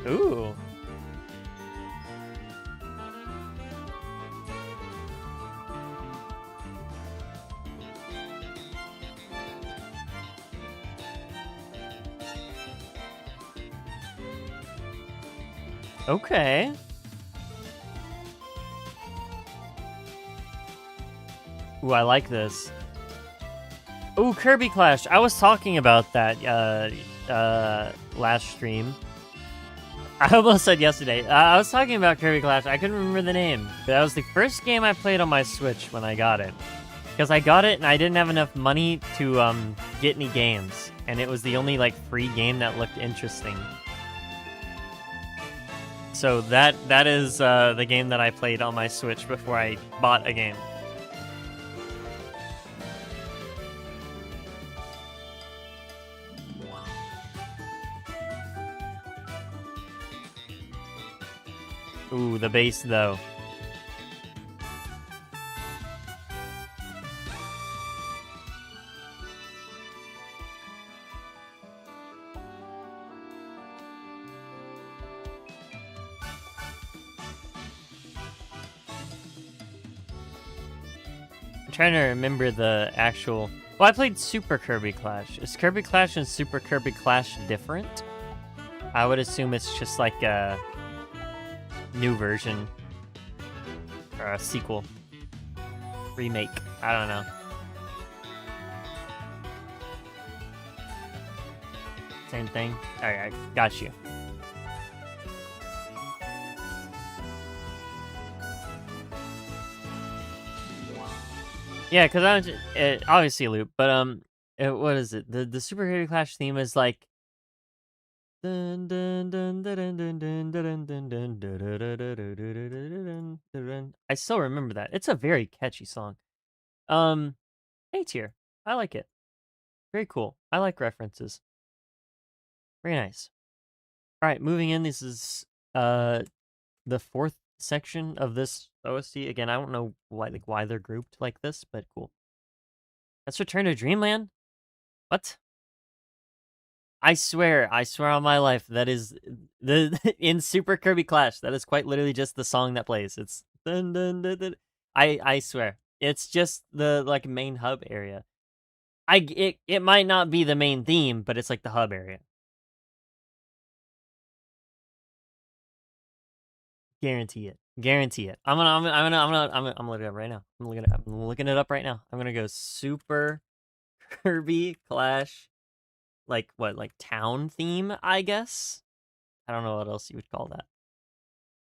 Ooh. Okay. Ooh, I like this. Ooh, Kirby Clash. I was talking about that last stream. I almost said yesterday. I was talking about Kirby Clash. I couldn't remember the name. But that was the first game I played on my Switch when I got it. Because I got it and I didn't have enough money to get any games. And it was the only like free game that looked interesting. So that is the game that I played on my Switch before I bought a game. Ooh, the bass though. I'm trying to remember the actual... Well, I played Super Kirby Clash. Is Kirby Clash and Super Kirby Clash different? I would assume it's just like a new version. Or a sequel. Remake. I don't know. Same thing? Alright, got you. Yeah, because I was obviously a loop, but what is it? The Super Kirby Clash theme is like. I still remember that. It's a very catchy song. A tier. I like it. Very cool. I like references. Very nice. All right, moving in. This is the 4th section of this OST. Again, I don't know why they're grouped like this, but cool. Let's return to Dreamland. What? I swear on my life, that is the in Super Kirby Clash. That is quite literally just the song that plays. It's dun, dun, dun, dun. I swear, it's just the like main hub area. It might not be the main theme, but it's like the hub area. Guarantee it. Guarantee it. I'm looking it up right now. I'm looking it up right now. I'm gonna go Super Kirby Clash, like town theme, I guess. I don't know what else you would call that.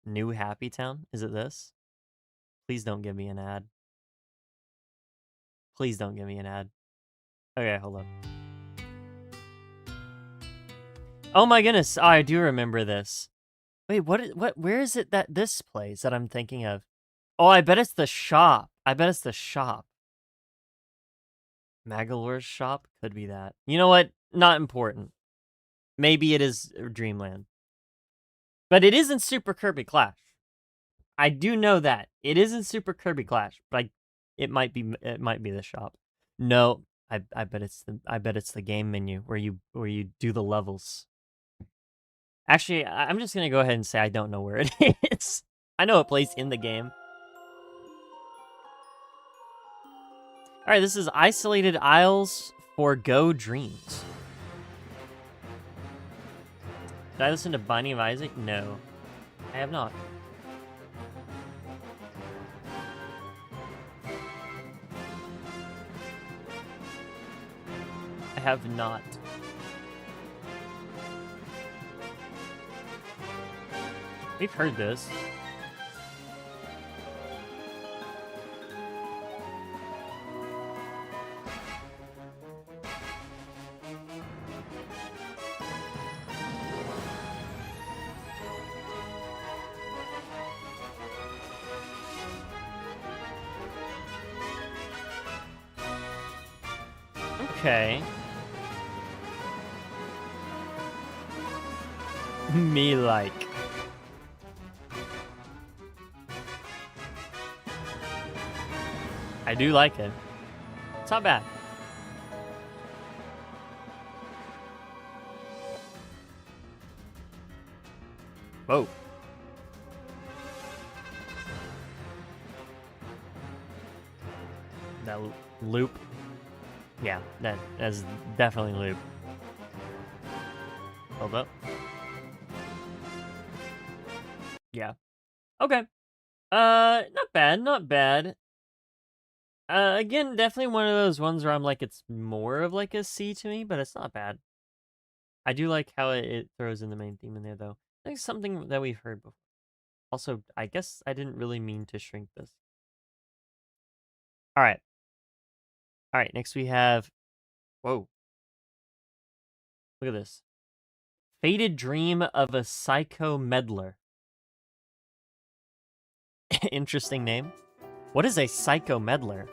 New Happy Town? Is it this? Please don't give me an ad. Please don't give me an ad. Okay, hold up. Oh my goodness, oh, I do remember this. Wait, where is it that this plays that I'm thinking of? Oh, I bet it's the shop. Magalore's shop? Could be that. You know what? Not important. Maybe it is Dreamland. But it isn't Super Kirby Clash. I do know that. It isn't Super Kirby Clash, but it might be the shop. No, I bet it's the game menu where you do the levels. Actually, I'm just gonna go ahead and say I don't know where it is. I know it plays in the game. All right, this is Isolated Isles for Go Dreams. Did I listen to Binding of Isaac? No, I have not. I have not. We've heard this. Okay. Me like. I do like it. It's not bad. Whoa. That loop. Yeah, that's definitely loop. Hold up. Yeah. Okay. Not bad. Again, definitely one of those ones where I'm like, it's more of like a C to me, but it's not bad. I do like how it throws in the main theme in there, though. I think it's something that we've heard before. Also, I guess I didn't really mean to shrink this. All right. Next we have... Whoa. Look at this. Faded Dream of a Psycho Meddler. Interesting name. What is a Psycho Meddler?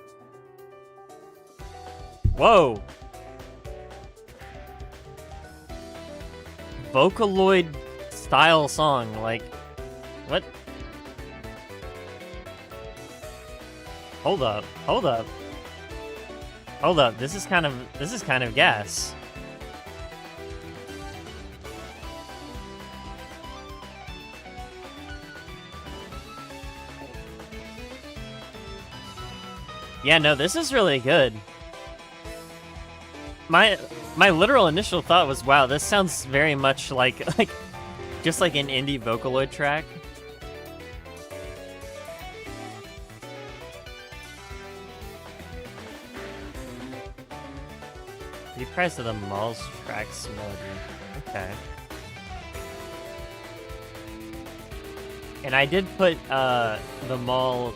Whoa. Vocaloid style song, like, what? Hold up. This is kind of gas. Yeah, no, this is really good. My literal initial thought was, wow, this sounds very much like just like an indie Vocaloid track. The price of the Mall's tracks melody. Okay. And I did put the Mall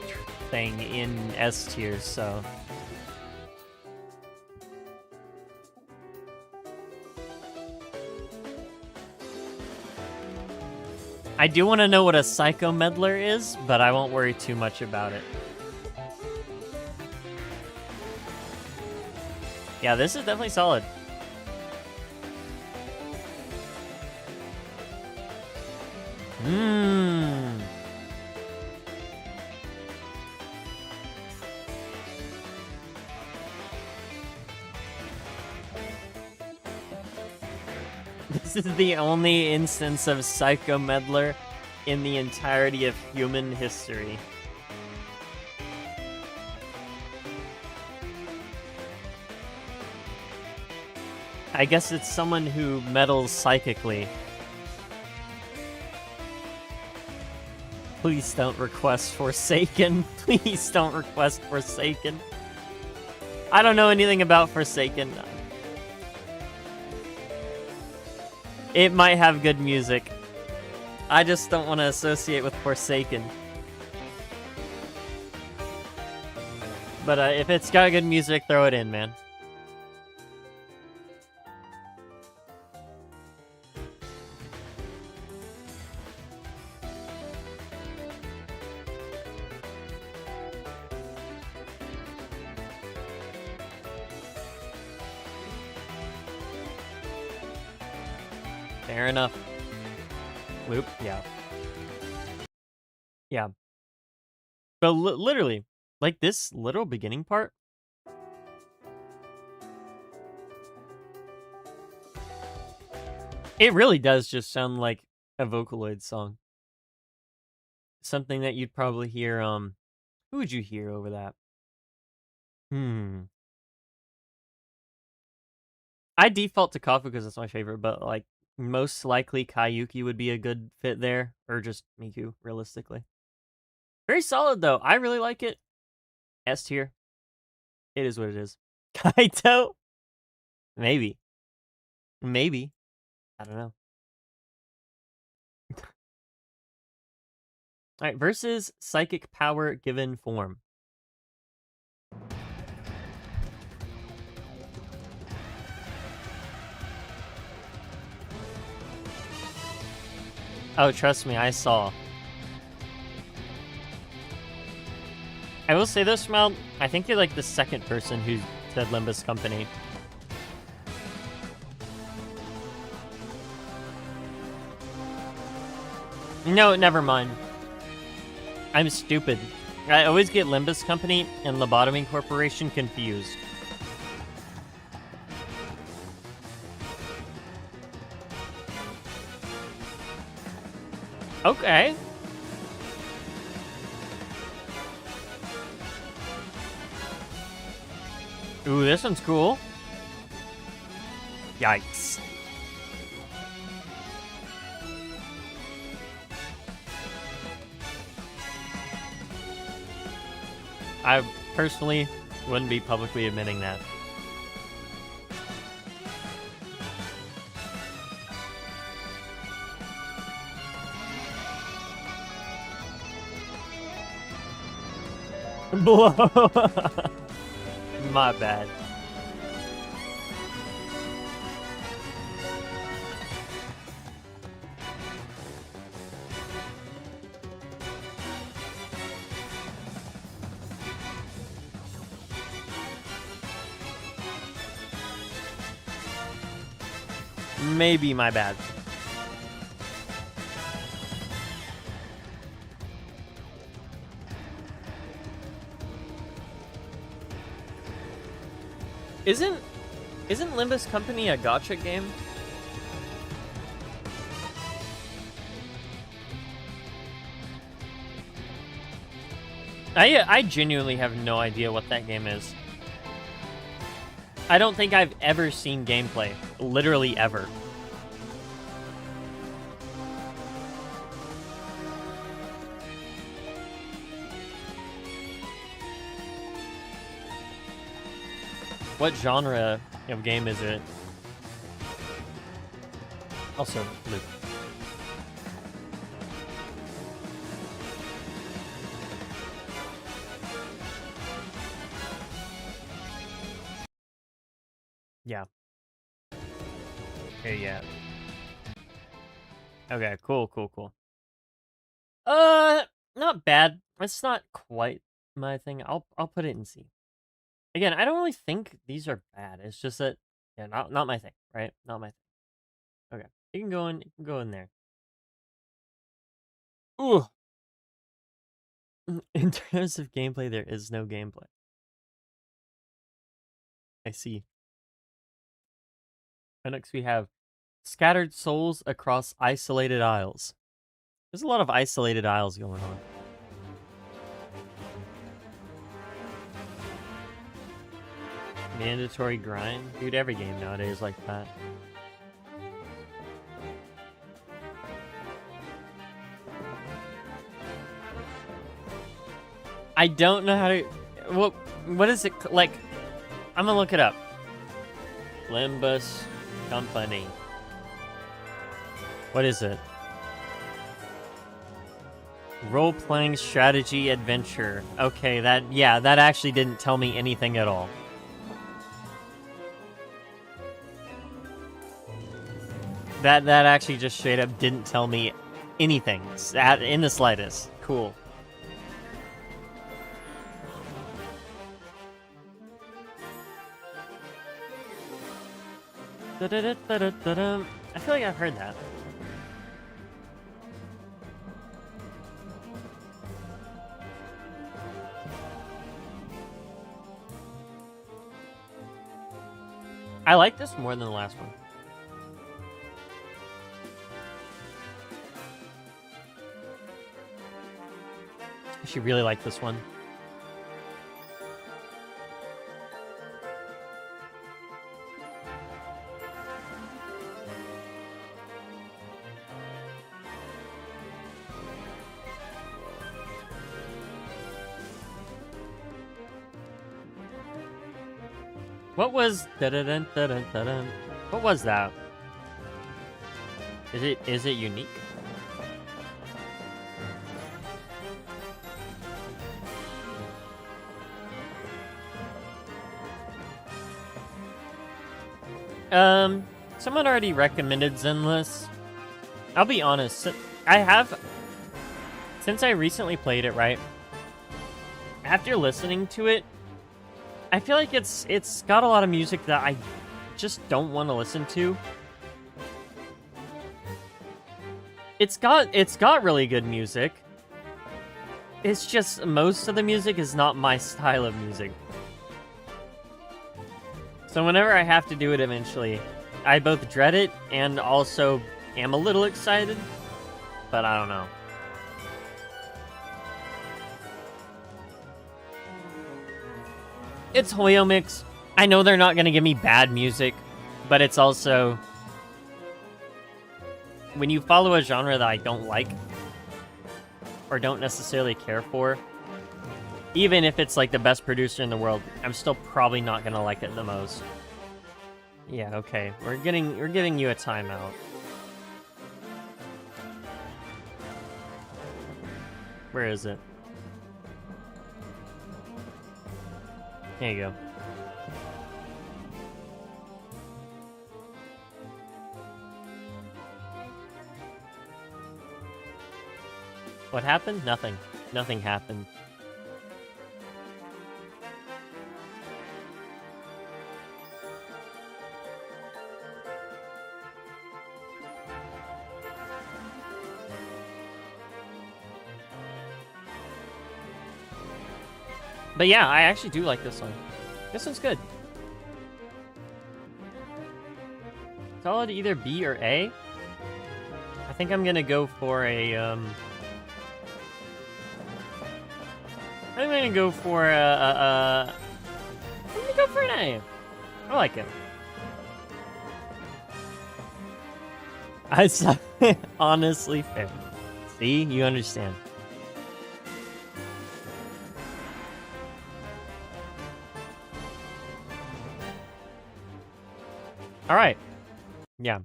thing in S tier, so. I do want to know what a Psycho Meddler is, but I won't worry too much about it. Yeah, this is definitely solid. Mmm. This is the only instance of Psycho Meddler in the entirety of human history. I guess it's someone who meddles psychically. Please don't request Forsaken. Please don't request Forsaken. I don't know anything about Forsaken. It might have good music. I just don't want to associate with Forsaken. But if it's got good music, throw it in, man. Fair enough. Loop, yeah. Yeah. But literally, like this literal beginning part. It really does just sound like a Vocaloid song. Something that you'd probably hear, who would you hear over that? I default to Kafu because it's my favorite, but like most likely Kayuki would be a good fit there, or just Miku, realistically. Very solid though. I really like it. S tier. It is what it is. Kaito? Maybe. Maybe. I don't know. Alright, versus psychic power given form. Oh, trust me, I saw. I will say this, Mal, I think you're like the second person who said Limbus Company. No, never mind. I'm stupid. I always get Limbus Company and Lobotomy Corporation confused. Okay. Ooh, this one's cool. Yikes. I personally wouldn't be publicly admitting that. My bad. Maybe my bad. Isn't Limbus Company a gacha game? I genuinely have no idea what that game is. I don't think I've ever seen gameplay. Literally ever. What genre of game is it? Also, Luke. Yeah. Okay, yeah. Okay, cool. Not bad. It's not quite my thing. I'll put it in C. Again, I don't really think these are bad. It's just that, yeah, not my thing, right? Not my thing. Okay, you can go in there. Ooh. In terms of gameplay, there is no gameplay. I see. And next we have scattered souls across isolated isles. There's a lot of isolated isles going on. Mandatory grind? Dude, every game nowadays is like that. I don't know how to... What is it... Like, I'm gonna look it up. Limbus Company. What is it? Role-playing strategy adventure. Okay, that actually didn't tell me anything at all. That actually just straight up didn't tell me anything in the slightest. Cool. I feel like I've heard that. I like this more than the last one. I actually really like this one. What was What was that? Is it unique? Someone already recommended Zenless. I'll be honest, since I recently played it, right? After listening to it, I feel like it's got a lot of music that I just don't want to listen to. It's got really good music. It's just most of the music is not my style of music. So whenever I have to do it eventually, I both dread it and also am a little excited, but I don't know. It's Hoyo Mix. I know they're not going to give me bad music, but it's also... when you follow a genre that I don't like, or don't necessarily care for, even if it's like the best producer in the world, I'm still probably not going to like it the most. Yeah, okay. We're giving you a timeout. Where is it? There you go. What happened? Nothing. Nothing happened. But yeah, I actually do like this one. This one's good. Solid either B or A. I think I'm gonna go for a I'm gonna go for I'm gonna go for an A. I like it. I saw honestly fair. See, you understand. All right. Yeah.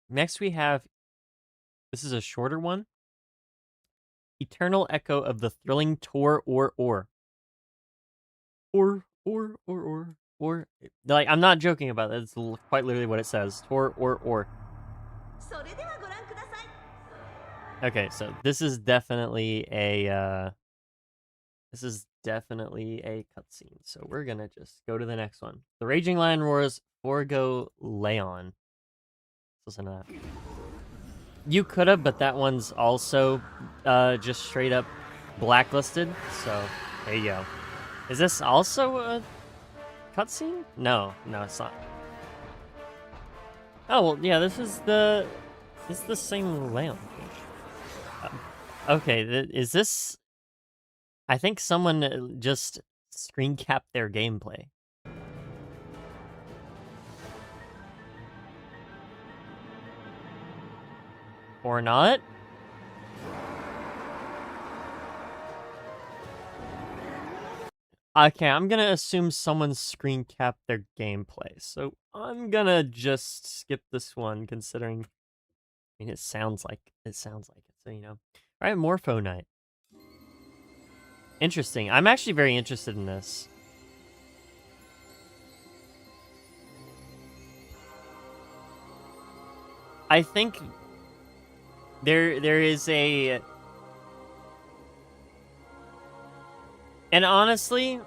Next we have, this is a shorter one. Eternal Echo of the Thrilling Tor or. Like, I'm not joking about that. It's quite literally what it says. Tor or. Okay, so this is definitely a cutscene. So we're gonna just go to the next one. The Raging Lion Roars, Forgo Leon. Listen to that. You could have, but that one's also just straight up blacklisted. So there you go. Is this also a cutscene? No, it's not. Oh well, yeah. This is the same layout. Okay, is this? I think someone just screen capped their gameplay. Or not? Okay, I'm gonna assume someone screen capped their gameplay, so I'm gonna just skip this one, considering. I mean, it sounds like it, so you know. All right, Morpho Knight. Interesting. I'm actually very interested in this. I think there is a, and honestly,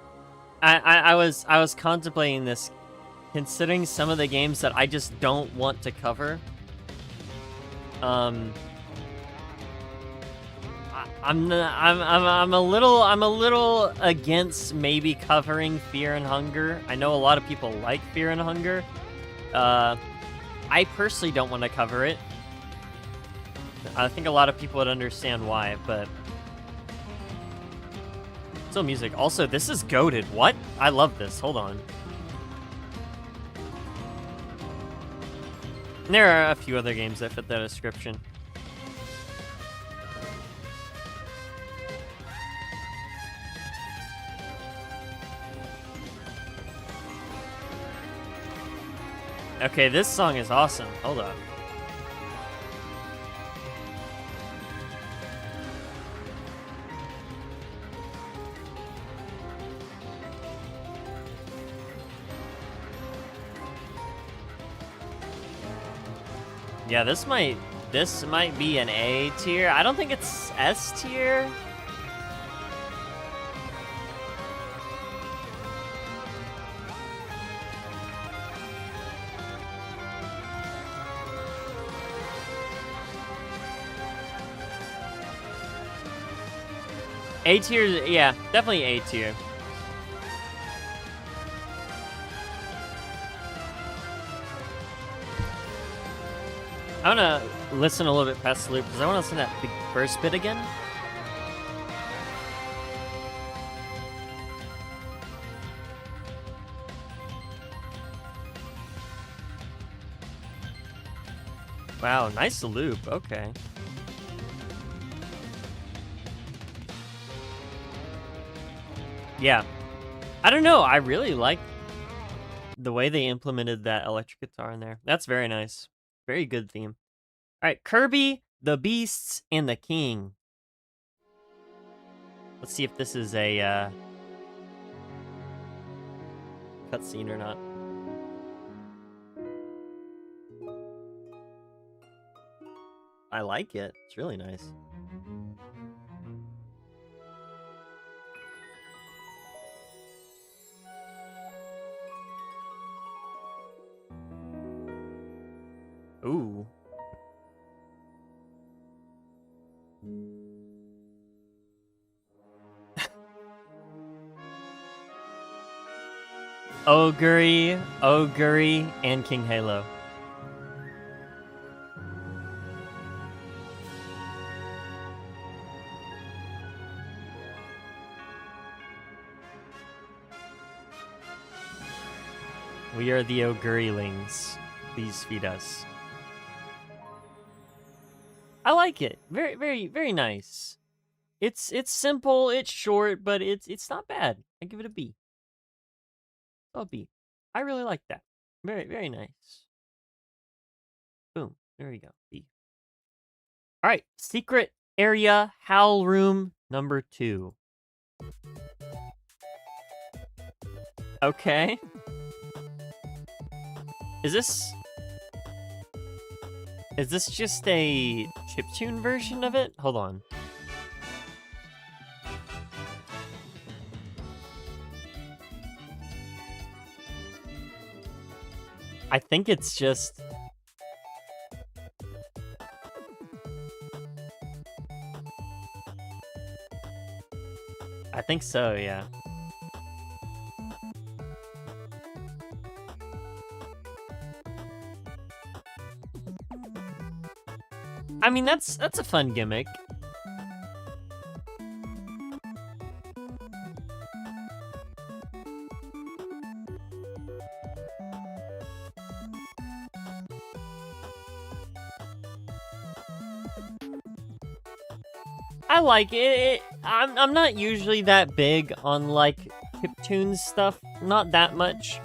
I was contemplating this, considering some of the games that I just don't want to cover. I'm a little against maybe covering Fear and Hunger. I know a lot of people like Fear and Hunger. I personally don't want to cover it. I think a lot of people would understand why, but still music. Also, this is goated. What? I love this. Hold on. There are a few other games that fit that description. Okay, this song is awesome. Hold up. Yeah, this might be an A tier. I don't think it's S tier. A tier, yeah, definitely A tier. I want to listen a little bit past the loop because I want to listen to that big first bit again. Wow, nice loop. Okay. Yeah. I don't know. I really like the way they implemented that electric guitar in there. That's very nice. Very good theme. All right, Kirby, the Beasts, and the King. Let's see if this is a cutscene or not. I like it. It's really nice. Ooh. Ogre, and King Halo. We are the Ogurelings. Please feed us. I like it. Very, very, very nice. It's simple, it's short, but it's not bad. I give it a B. A B. I really like that. Very, very nice. Boom. There we go. B. All right. Secret area Howl Room number 2. Okay. Is this just a chiptune version of it? Hold on. I think it's just... I think so, yeah. I mean, that's a fun gimmick. I like it. I'm not usually that big on like chiptune stuff. Not that much.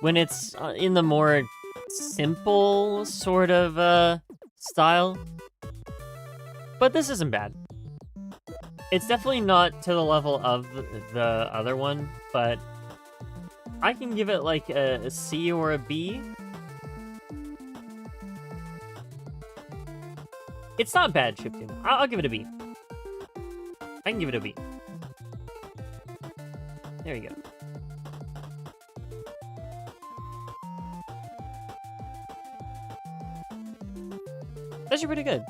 When it's in the more simple sort of style. But this isn't bad. It's definitely not to the level of the other one, but I can give it like a C or a B. It's not bad chiptune. I'll give it a B. I can give it a B. There you go. That's actually pretty good.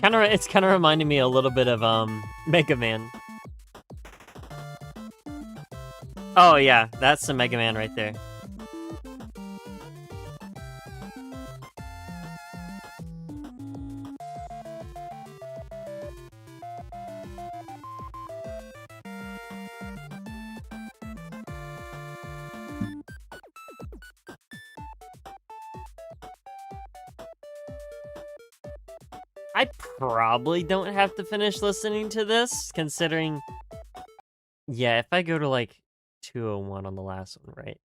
It's kind of reminding me a little bit of Mega Man. Oh yeah, that's the Mega Man right there. I probably don't have to finish listening to this, considering... Yeah, if I go to, like, 201 on the last one, right?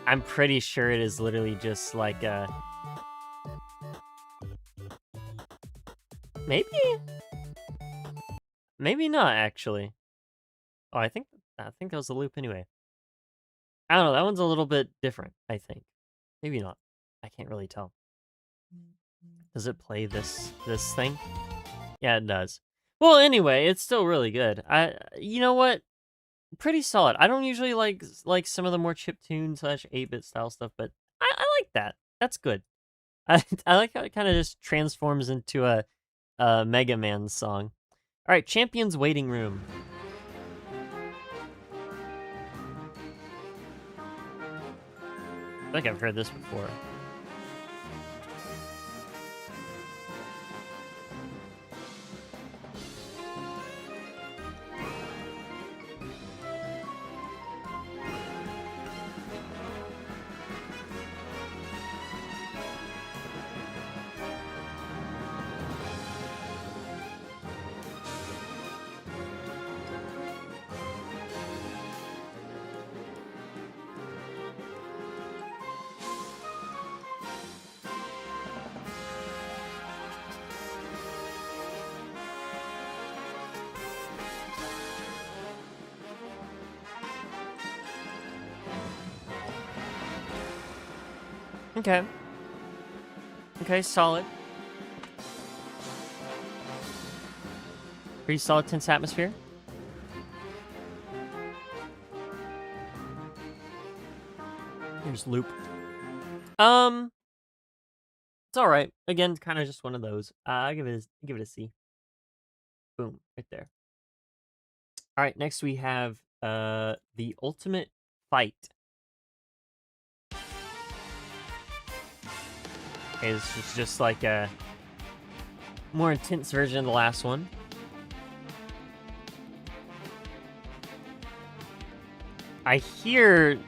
I'm pretty sure it is literally just, like, Maybe? Maybe not, actually. Oh, I think that was the loop anyway. I don't know, that one's a little bit different, I think. Maybe not. I can't really tell. Does it play this thing? Yeah, it does. Well, anyway, it's still really good. You know what? Pretty solid. I don't usually like some of the more chiptune / 8-bit style stuff, but I like that. That's good. I like how it kind of just transforms into a Mega Man song. All right, Champion's Waiting Room. I think I've heard this before. Okay. Okay, solid. Pretty solid, tense atmosphere. Here's loop. It's all right. Again, kind of just one of those. I give it a C. Boom, right there. All right, next we have the Ultimate Fight. It's just like a more intense version of the last one. I hear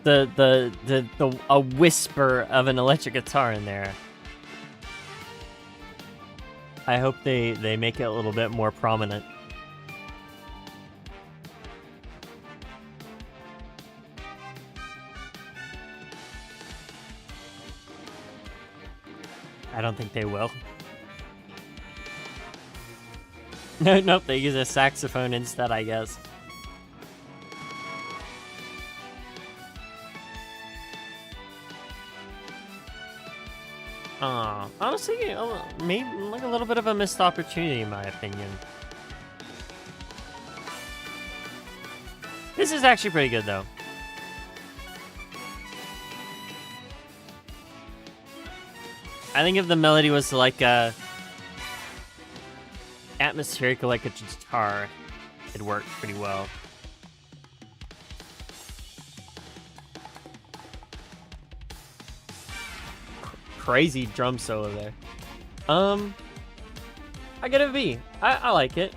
a whisper of an electric guitar in there. I hope they make it a little bit more prominent. I don't think they will. Nope, they use a saxophone instead, I guess. Honestly, maybe like a little bit of a missed opportunity, in my opinion. This is actually pretty good, though. I think if the melody was like atmospheric, like a guitar, it'd work pretty well. Crazy drum solo there. I get a V. I like it.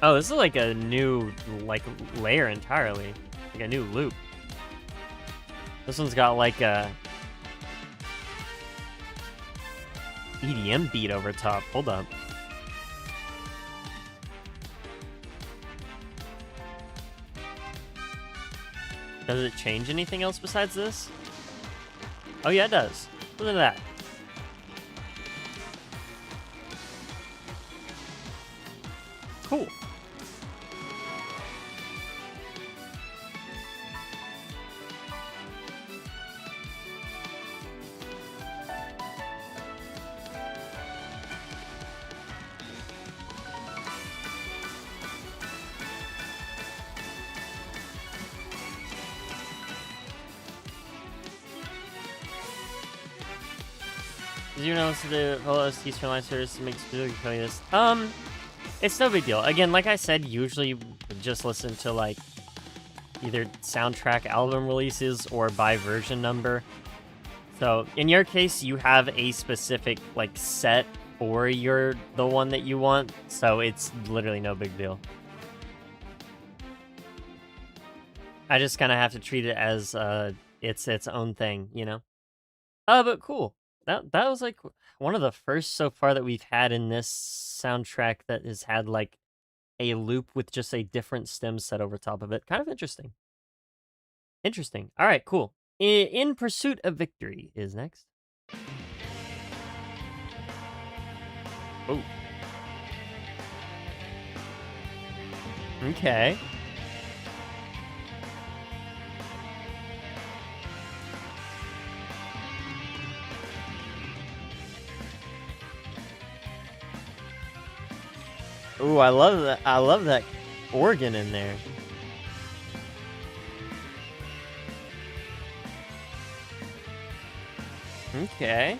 Oh, this is like a new layer entirely, like a new loop. This one's got like a EDM beat over top. Hold up. Does it change anything else besides this? Oh yeah, it does. Look at that. Cool. Did you notice the OSTs for live service makes specifically tell you this? It's no big deal. Again, like I said, usually just listen to like either soundtrack album releases or by version number. So in your case, you have a specific like set for the one that you want. So it's literally no big deal. I just kind of have to treat it as its own thing, you know. But cool. That was like one of the first so far that we've had in this soundtrack that has had like a loop with just a different stem set over top of it. Kind of interesting. Interesting. All right, cool. In Pursuit of Victory is next. Oh. Okay. Ooh, I love that. I love that organ in there. Okay.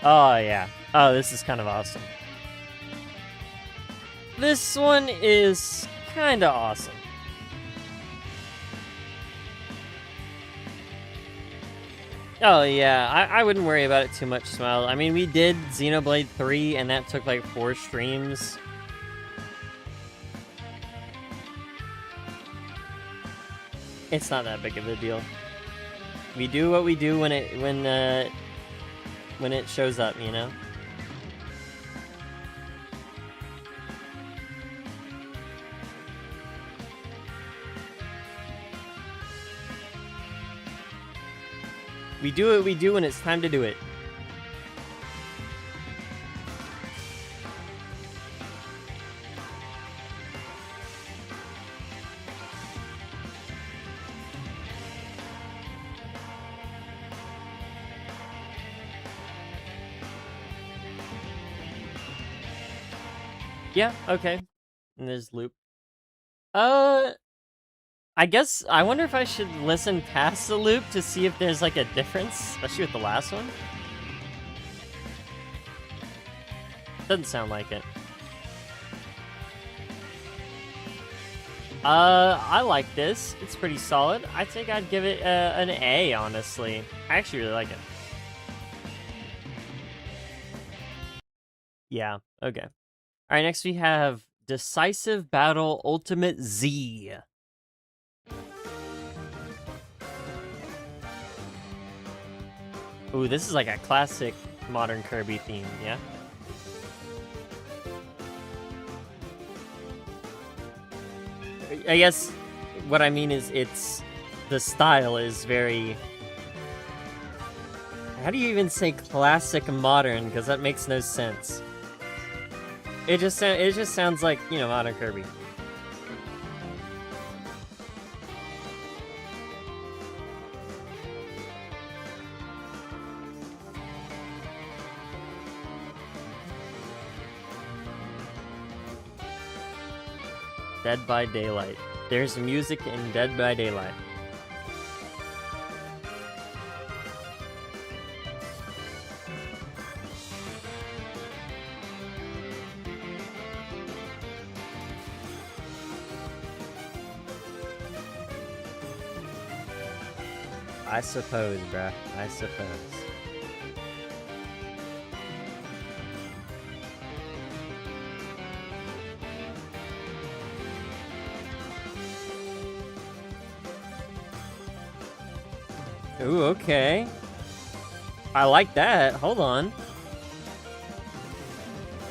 Oh, yeah. Oh, this is kind of awesome. This one is kind of awesome. Oh, yeah, I wouldn't worry about it too much, Smile. I mean, we did Xenoblade 3, and that took like 4 streams. It's not that big of a deal. We do what we do when it shows up, you know? We do what we do when it's time to do it. Yeah, okay. And there's loop. I guess, I wonder if I should listen past the loop to see if there's like a difference, especially with the last one. Doesn't sound like it. I like this. It's pretty solid. I think I'd give it an A, honestly. I actually really like it. Yeah, okay. Alright, next we have Decisive Battle Ultimate Z. Ooh, this is like a classic modern Kirby theme, yeah? I guess what I mean is the style is very... How do you even say classic modern? Because that makes no sense. It just sounds like, you know, modern Kirby. Dead by Daylight. There's music in Dead by Daylight. I suppose, bruh. I suppose. Ooh, okay. I like that. Hold on.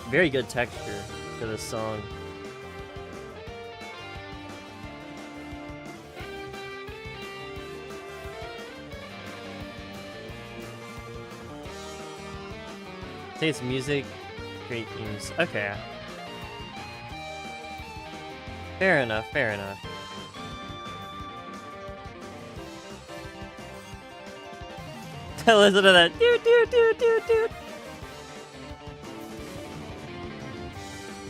Very good texture to this song. Say it's music, great themes. Okay. Fair enough, fair enough. Listen to that. Doot, doot, doot, doot, doot.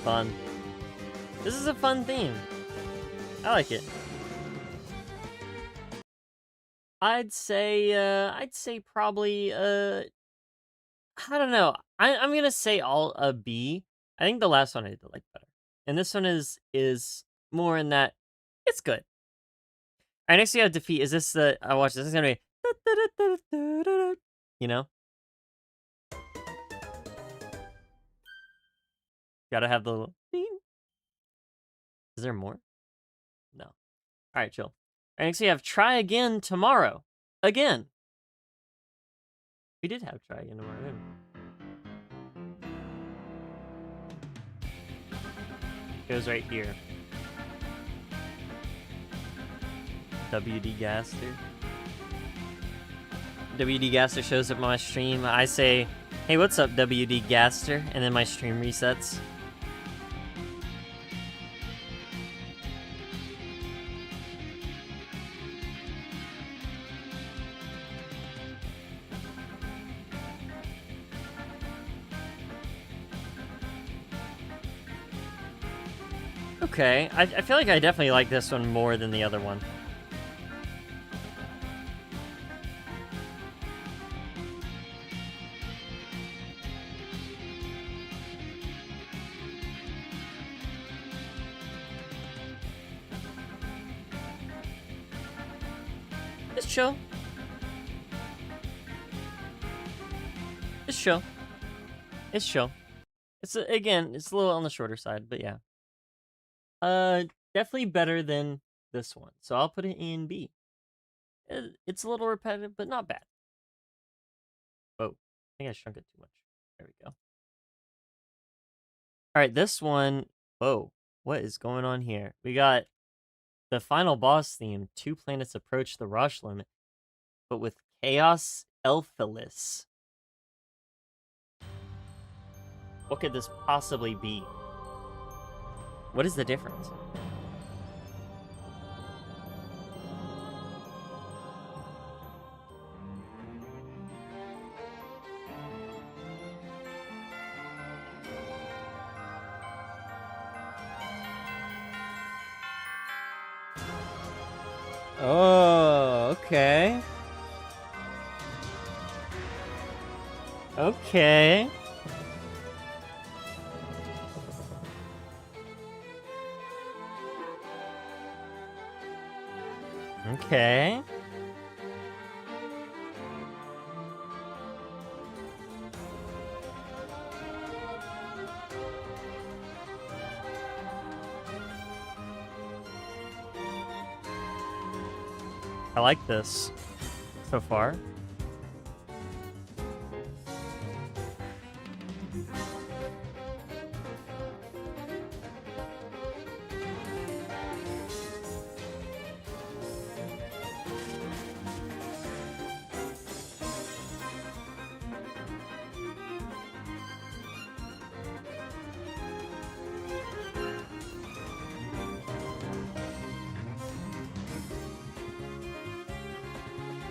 Fun. This is a fun theme. I like it. I'd say probably, I don't know. I'm gonna say all a B. I think the last one I did like better. And this one is more in that it's good. Alright, next we have Defeat. Is this the watch this is gonna be you know? Gotta have the little ding. Is there more? No. Alright, chill. Alright, next we have Try Again Tomorrow. Again. We did have Try Again Tomorrow, didn't we? Goes right here. WD Gaster. WD Gaster shows up on my stream. I say, hey, what's up, WD Gaster? And then my stream resets. Okay, I feel like I definitely like this one more than the other one. It's chill. It's chill. It's chill. It's again, it's a little on the shorter side, but yeah. Definitely better than this one. So I'll put it in B. It's a little repetitive, but not bad. Oh, I think I shrunk it too much. There we go. All right, this one. Whoa, what is going on here? We got the final boss theme. 2 planets approach the rush limit, but with Chaos Elphilis. What could this possibly be? What is the difference? Oh, okay. Okay. Okay. I like this so far.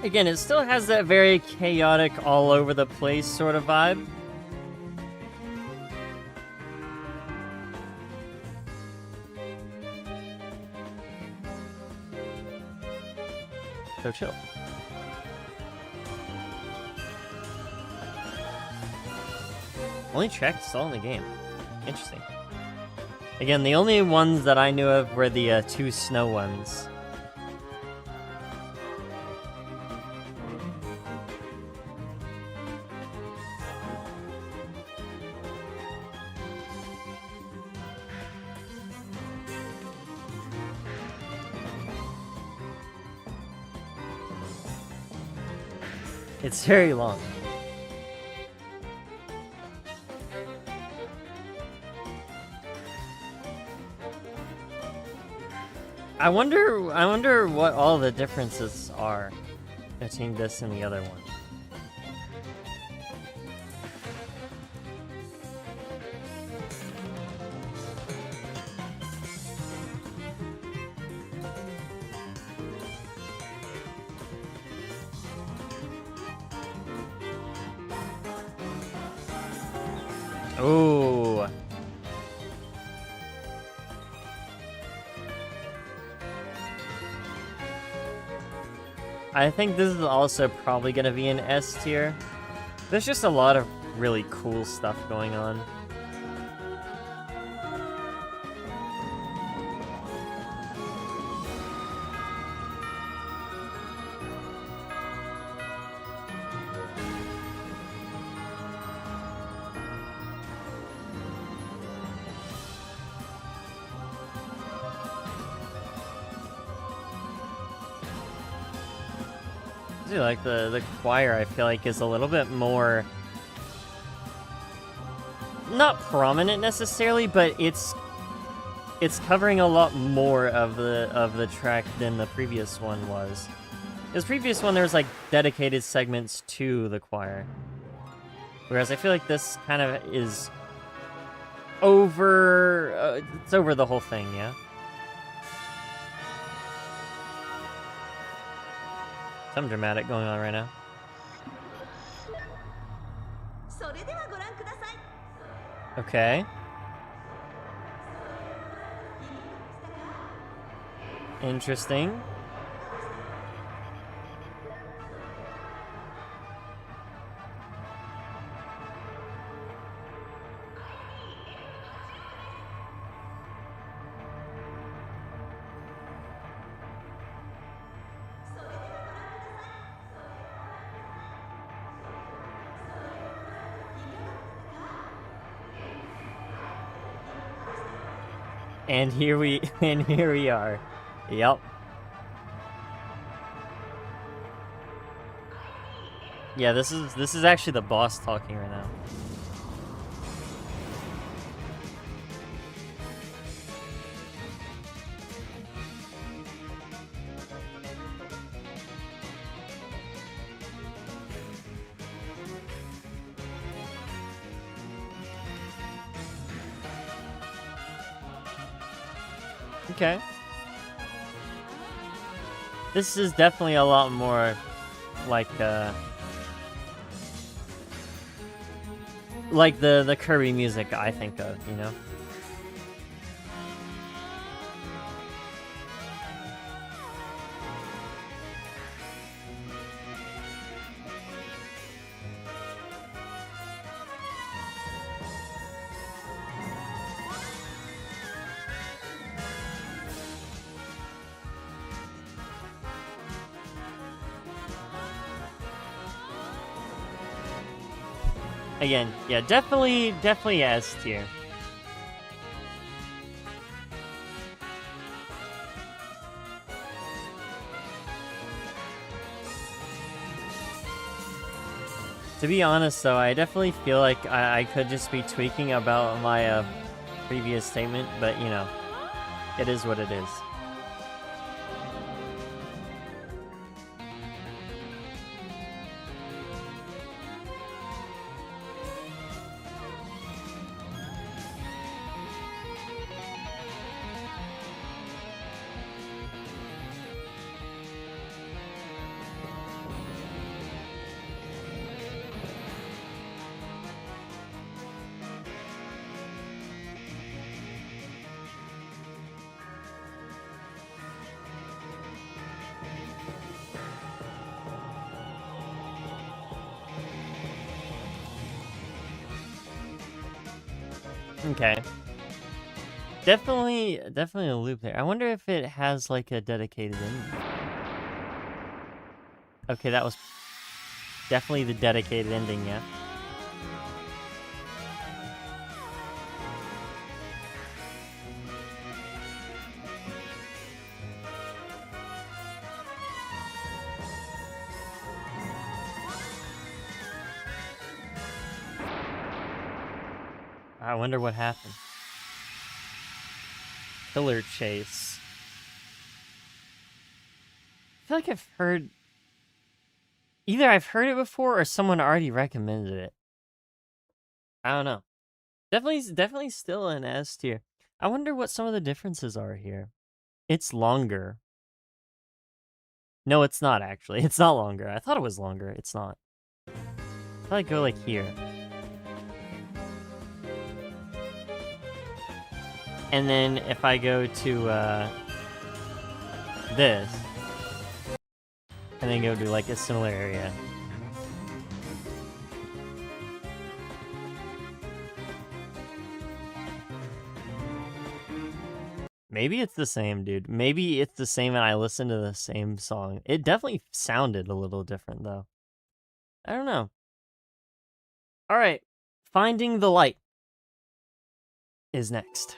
Again, it still has that very chaotic, all over the place sort of vibe. So chill. Only track still in the game. Interesting. Again, the only ones that I knew of were the 2 snow ones. It's very long. I wonder what all the differences are between this and the other one. Ooh. I think this is also probably gonna be an S tier. There's just a lot of really cool stuff going on. Like the choir, I feel like is a little bit more not prominent necessarily, but it's covering a lot more of the track than the previous one was. This previous one, there was like dedicated segments to the choir, whereas I feel like this kind of is over. It's over the whole thing, yeah. Some dramatic going on right now. Okay. Interesting. And here we are. Yep. Yeah, this is actually the boss talking right now. Okay. This is definitely a lot more like the Kirby music I think of, you know? Again, yeah, definitely S tier. To be honest, though, I definitely feel like I could just be tweaking about my previous statement, but, you know, it is what it is. Okay. Definitely a loop there. I wonder if it has like a dedicated ending. Okay, that was definitely the dedicated ending, yeah. I wonder what happened. Killer chase. I feel like I've heard... Either I've heard it before or someone already recommended it. I don't know. Definitely still an S tier. I wonder what some of the differences are here. It's longer. No, it's not actually. It's not longer. I thought it was longer. It's not. I thought I'd go like here. And then if I go to this, and then go to like a similar area. Maybe it's the same, dude. Maybe it's the same and I listened to the same song. It definitely sounded a little different, though. I don't know. All right. Finding the Light is next.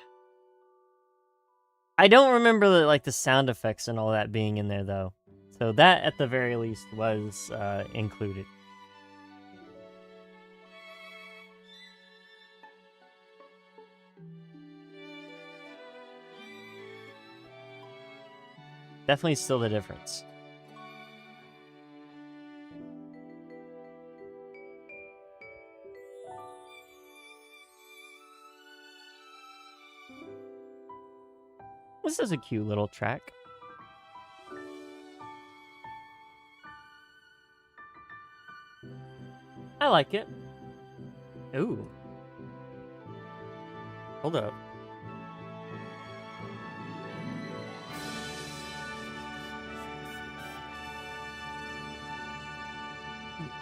I don't remember the sound effects and all that being in there, though. So that, at the very least, was included. Definitely still the difference. This is a cute little track. I like it. Ooh. Hold up.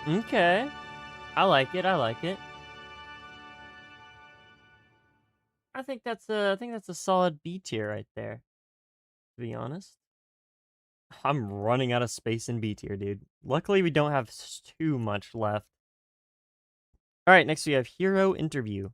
Okay. I like it. I like it. I think that's a solid B tier right there. To be honest. I'm running out of space in B tier, dude. Luckily, we don't have too much left. All right, next we have Hero Interview.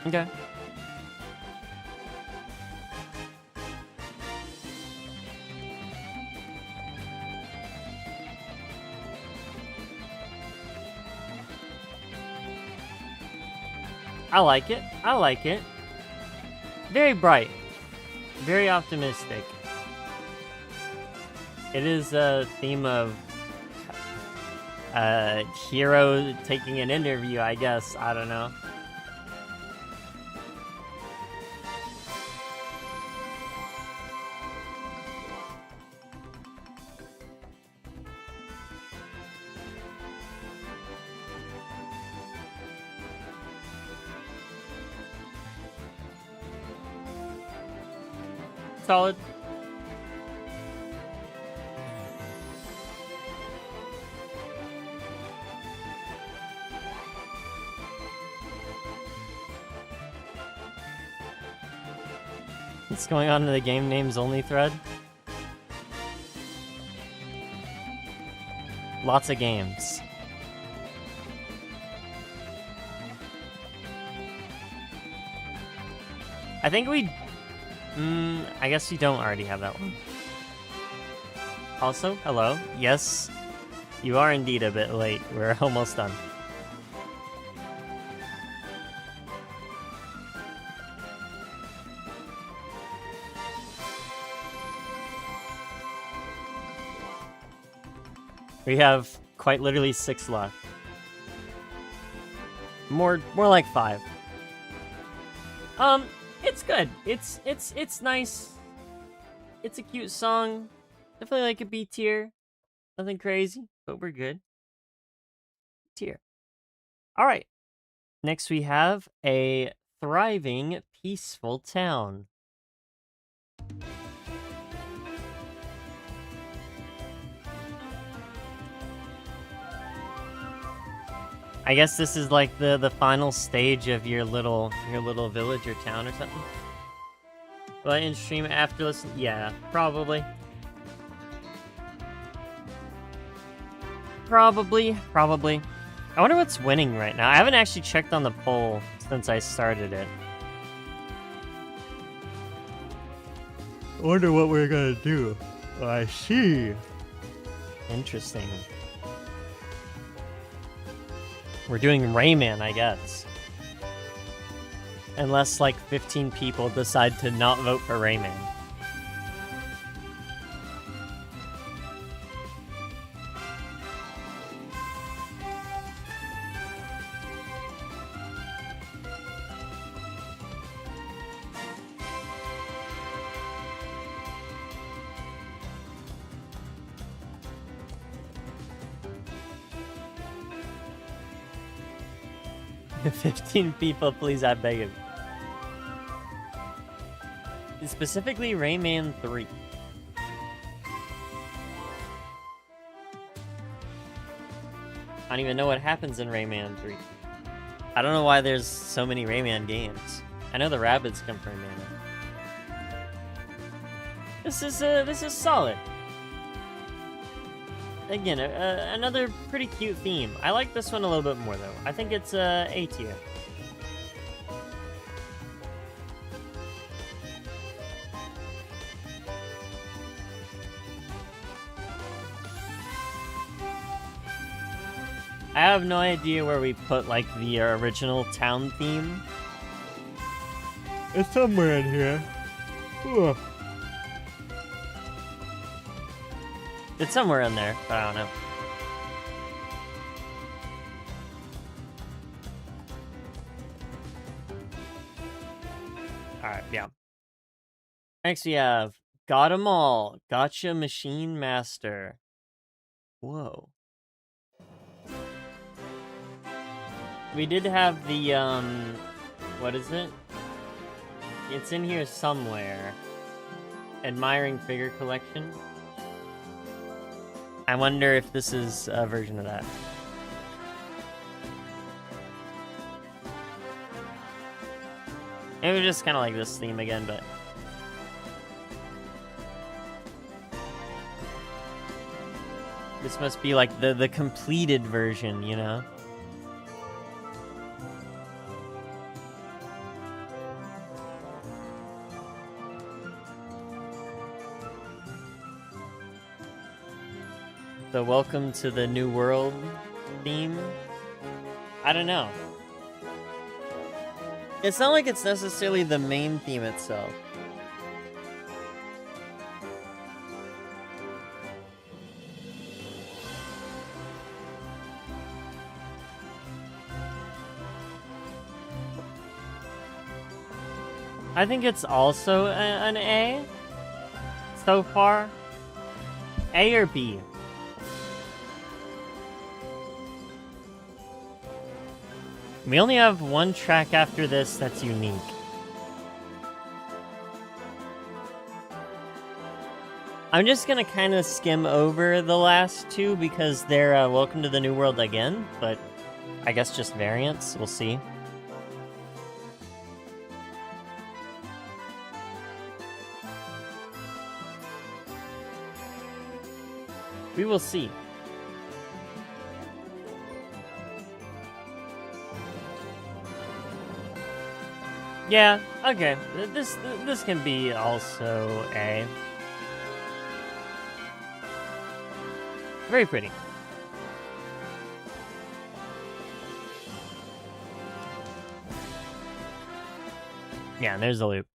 Okay. I like it. I like it. Very bright. Very optimistic. It is a theme of hero taking an interview, I guess. I don't know. Solid. What's going on in the game names only thread? Lots of games. I think we... I guess we don't already have that one. Also, hello. Yes, you are indeed a bit late. We're almost done. We have quite literally 6 left. More like 5. It's good. It's nice. It's a cute song. Definitely like a B tier. Nothing crazy, but we're good. Tier. All right. Next, we have a thriving, peaceful town. I guess this is like the final stage of your little village or town or something. Will I in stream after listen? Yeah, probably. Probably. I wonder what's winning right now. I haven't actually checked on the poll since I started it. I wonder what we're gonna do. Oh, I see. Interesting. We're doing Rayman, I guess. Unless like 15 people decide to not vote for Rayman. If 15 people, please, I beg of you. Specifically, Rayman 3. I don't even know what happens in Rayman 3. I don't know why there's so many Rayman games. I know the rabbits come from Rayman. This is solid. Again, another pretty cute theme. I like this one a little bit more though. I think it's A tier. I have no idea where we put like the original town theme. It's somewhere in here. Ugh. It's somewhere in there, but I don't know. Alright, yeah. Next we have Got 'em All, Gotcha Machine Master. Whoa. We did have the, what is it? It's in here somewhere. Admiring Figure Collection. I wonder if this is a version of that. Maybe just kind of like this theme again, but... This must be like the completed version, you know? So welcome to the New World theme? I don't know. It's not like it's necessarily the main theme itself. I think it's also an A so far. A or B? We only have one track after this that's unique. I'm just gonna kind of skim over the last two because they're Welcome to the New World again, but I guess just variants. We'll see. We will see. Yeah, okay. This can be also A. Very pretty. Yeah, and there's the loop.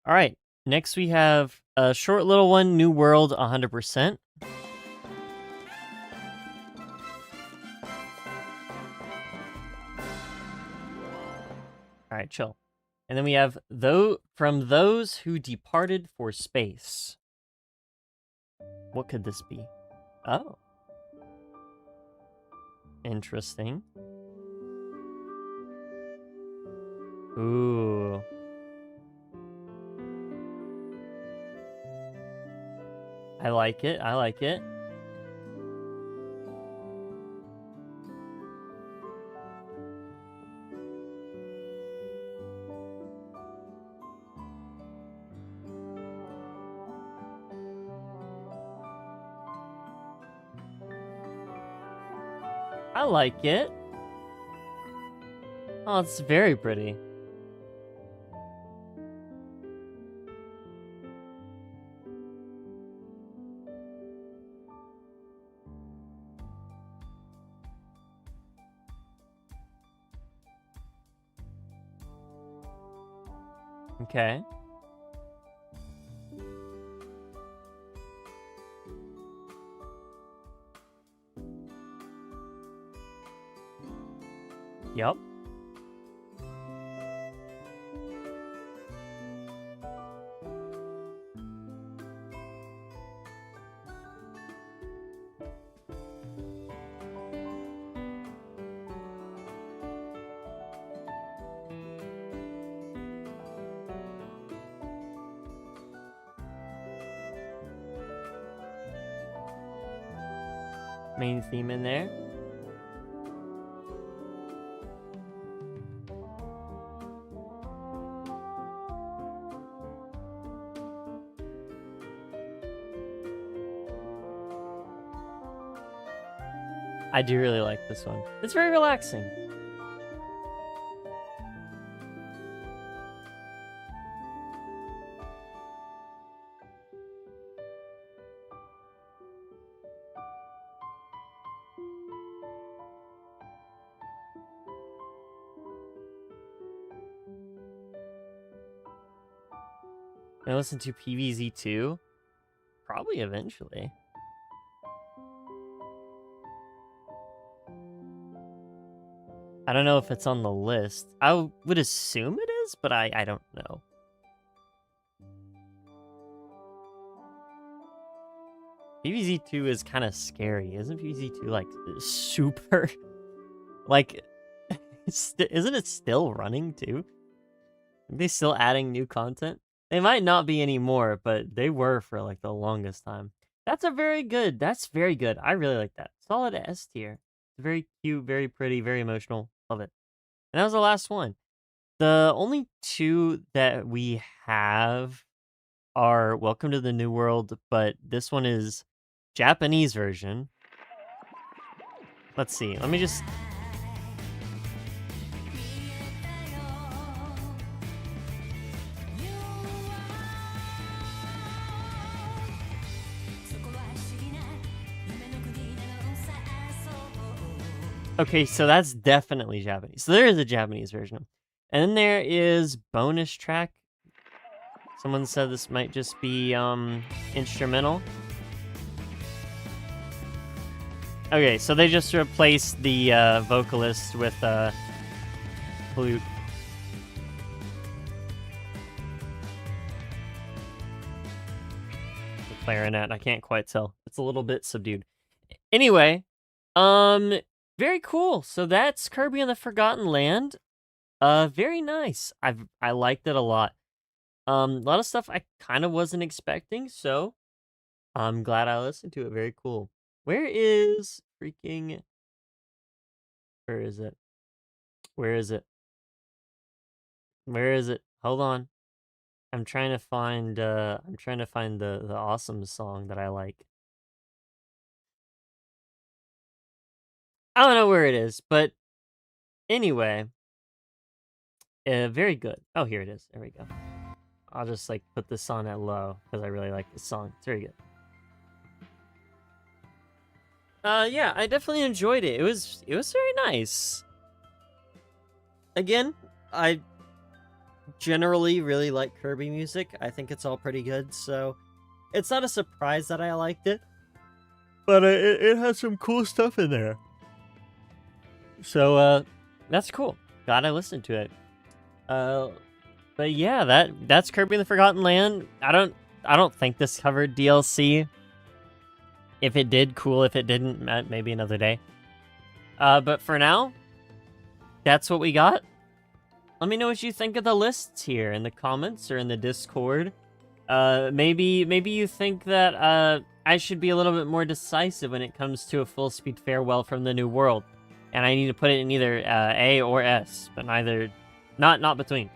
All right, next we have a short little one, New World 100%. All right, chill. And then we have From Those Who Departed for Space. What could this be? Oh. Interesting. Ooh. I like it. I like it. I like it. Oh, it's very pretty. Okay. Yep. Main theme in there. I do really like this one. It's very relaxing. Can I listen to PVZ2? Probably eventually. I don't know if it's on the list. I would assume it is, but I don't know. PVZ2 is kind of scary. Isn't PVZ2 like super... like, isn't it still running too? Are they still adding new content? They might not be anymore, but they were for like the longest time. That's very good. I really like that. Solid S tier. Very cute, very pretty, very emotional. Love it. And that was the last one. The only two that we have are Welcome to the New World, but this one is Japanese version. Let's see. Let me just... Okay, so that's definitely Japanese. So there is a Japanese version. And then there is bonus track. Someone said this might just be instrumental. Okay, so they just replaced the vocalist with flute. The clarinet, I can't quite tell. It's a little bit subdued. Anyway, very cool. So that's Kirby and the Forgotten Land. Very nice. I liked it a lot. A lot of stuff I kind of wasn't expecting, so I'm glad I listened to it. Very cool. Where is freaking... Where is it? Where is it? Where is it? Hold on. I'm trying to find the awesome song that I like. I don't know where it is, but anyway, very good. Oh, here it is. There we go. I'll just like put this on at low because I really like this song. It's very good. Yeah, I definitely enjoyed it. It was very nice. Again, I generally really like Kirby music. I think it's all pretty good, so it's not a surprise that I liked it. But it has some cool stuff in there. So that's cool. Glad I listened to it. But yeah, that's Kirby and the Forgotten Land. I don't think this covered DLC. If it did, cool. If it didn't, maybe another day. But for now, that's what we got. Let me know what you think of the lists here in the comments or in the Discord. Maybe you think that I should be a little bit more decisive when it comes to a full speed farewell from the new world, and I need to put it in either A or S, but neither, not between.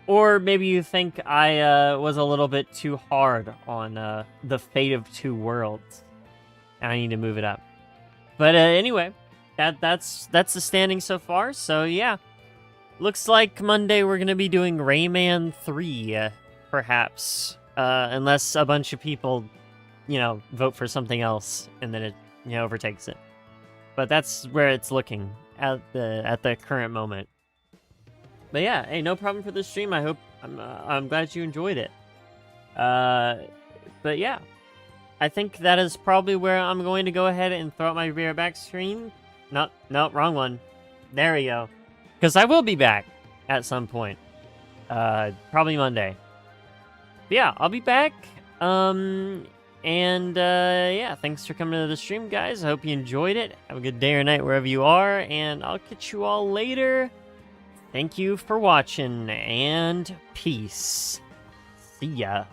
Or maybe you think I was a little bit too hard on the fate of two worlds, and I need to move it up. But anyway, that's the standing so far. So yeah. Looks like Monday we're going to be doing Rayman 3, perhaps. Unless a bunch of people, vote for something else and then it, overtakes it. But that's where it's looking at the current moment. But yeah, hey, no problem for the stream. I hope, I'm glad you enjoyed it. But yeah, I think that is probably where I'm going to go ahead and throw out my rear back screen. No, wrong one. There we go. Because I will be back at some point. Probably Monday. But yeah, I'll be back. Yeah, thanks for coming to the stream, guys. I hope you enjoyed it. Have a good day or night wherever you are, and I'll catch you all later. Thank you for watching, and peace. See ya.